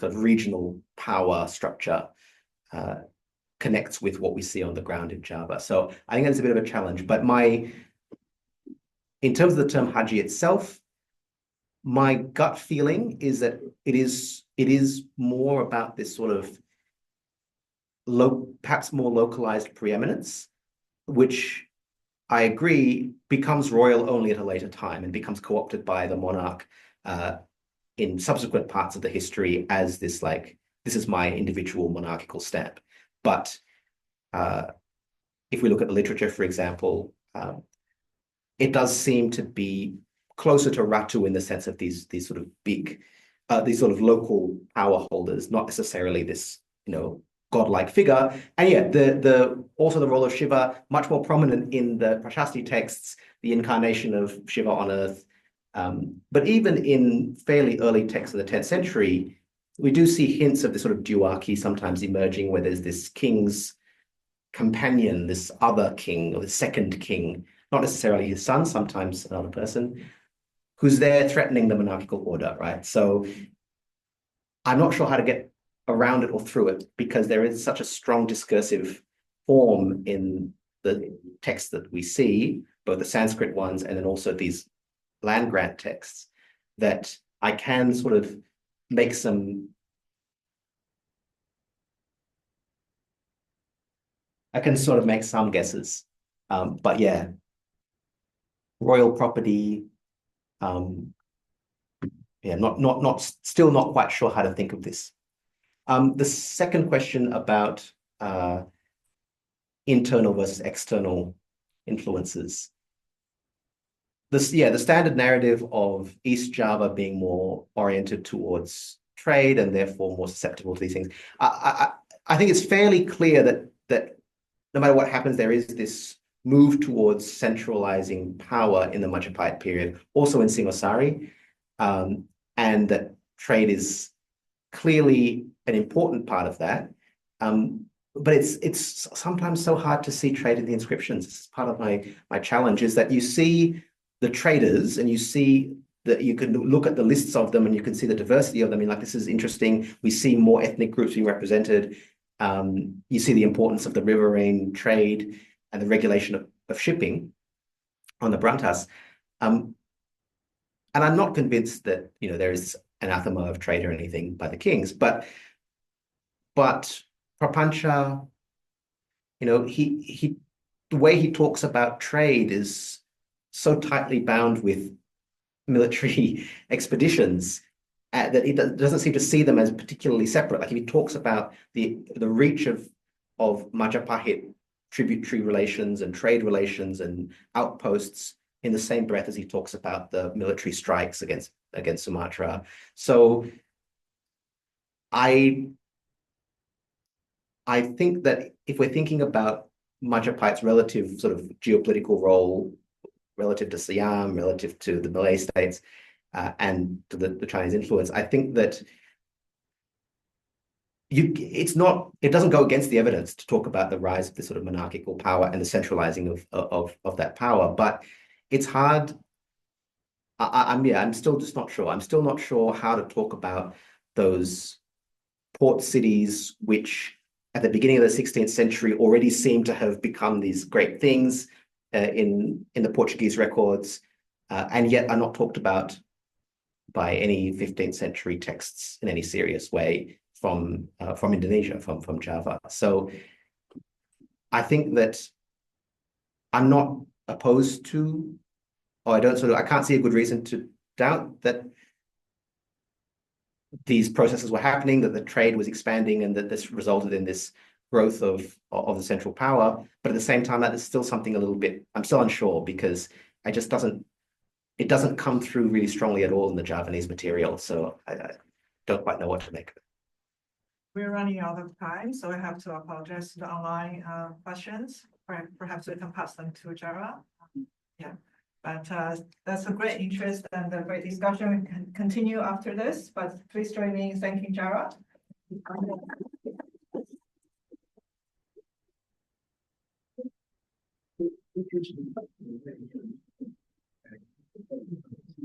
B: regional power structure, connects with what we see on the ground in Java. So I think that's a bit of a challenge. But in terms of the term Haji itself, my gut feeling is that it is more about this sort of perhaps more localized preeminence, which I agree, becomes royal only at a later time and becomes co-opted by the monarch in subsequent parts of the history as this like, this is my individual monarchical stamp. But if we look at the literature, for example, it does seem to be closer to Ratu in the sense of these sort of big, these sort of local power holders, not necessarily this, godlike figure. And yeah, also the role of Shiva, much more prominent in the Prashasti texts, the incarnation of Shiva on earth. But even in fairly early texts of the 10th century, we do see hints of this sort of duarchy sometimes emerging, where there's this king's companion, this other king or the second king, not necessarily his son, sometimes another person, who's there threatening the monarchical order, right? So I'm not sure how to get around it or through it, because there is such a strong discursive form in the texts that we see, both the Sanskrit ones and then also these land grant texts, that I can sort of make some, I can sort of make some guesses. But yeah, royal property, yeah, still not quite sure how to think of this. The second question about internal versus external influences. The standard narrative of East Java being more oriented towards trade and therefore more susceptible to these things. I think it's fairly clear that no matter what happens, there is this move towards centralizing power in the Majapahit period, also in Singosari, and that trade is clearly an important part of that. But it's sometimes so hard to see trade in the inscriptions. It's part of my challenge, is that you see the traders and you see that you can look at the lists of them and you can see the diversity of them. I mean, like, this is interesting. We see more ethnic groups being represented. You see the importance of the riverine trade and the regulation of shipping on the Brantas. And I'm not convinced that, there is anathema of trade or anything by the kings, but Prapancha, the way he talks about trade is so tightly bound with military expeditions that he doesn't seem to see them as particularly separate. Like, if he talks about the reach of Majapahit tributary relations and trade relations and outposts in the same breath as he talks about the military strikes against Sumatra. So I think that if we're thinking about Majapahit's relative sort of geopolitical role relative to Siam, relative to the Malay states, and to the Chinese influence, I think that it doesn't go against the evidence to talk about the rise of this sort of monarchical power and the centralizing of that power, but it's hard. I'm still just not sure. I'm still not sure how to talk about those port cities, which at the beginning of the 16th century already seem to have become these great things in the Portuguese records, and yet are not talked about by any 15th century texts in any serious way from Indonesia, from Java. So I think that I'm not opposed to, or I can't see a good reason to doubt that these processes were happening, that the trade was expanding, and that this resulted in this growth of the central power. But at the same time, that is still something a little bit, I'm still unsure, because it doesn't come through really strongly at all in the Javanese material. So I don't quite know what to make of it.
A: We're running out of time, so I have to apologize to the online questions. Perhaps we can pass them to Jara. Yeah, but that's a great interest and a great discussion. We can continue after this, but please join me in thanking Jara.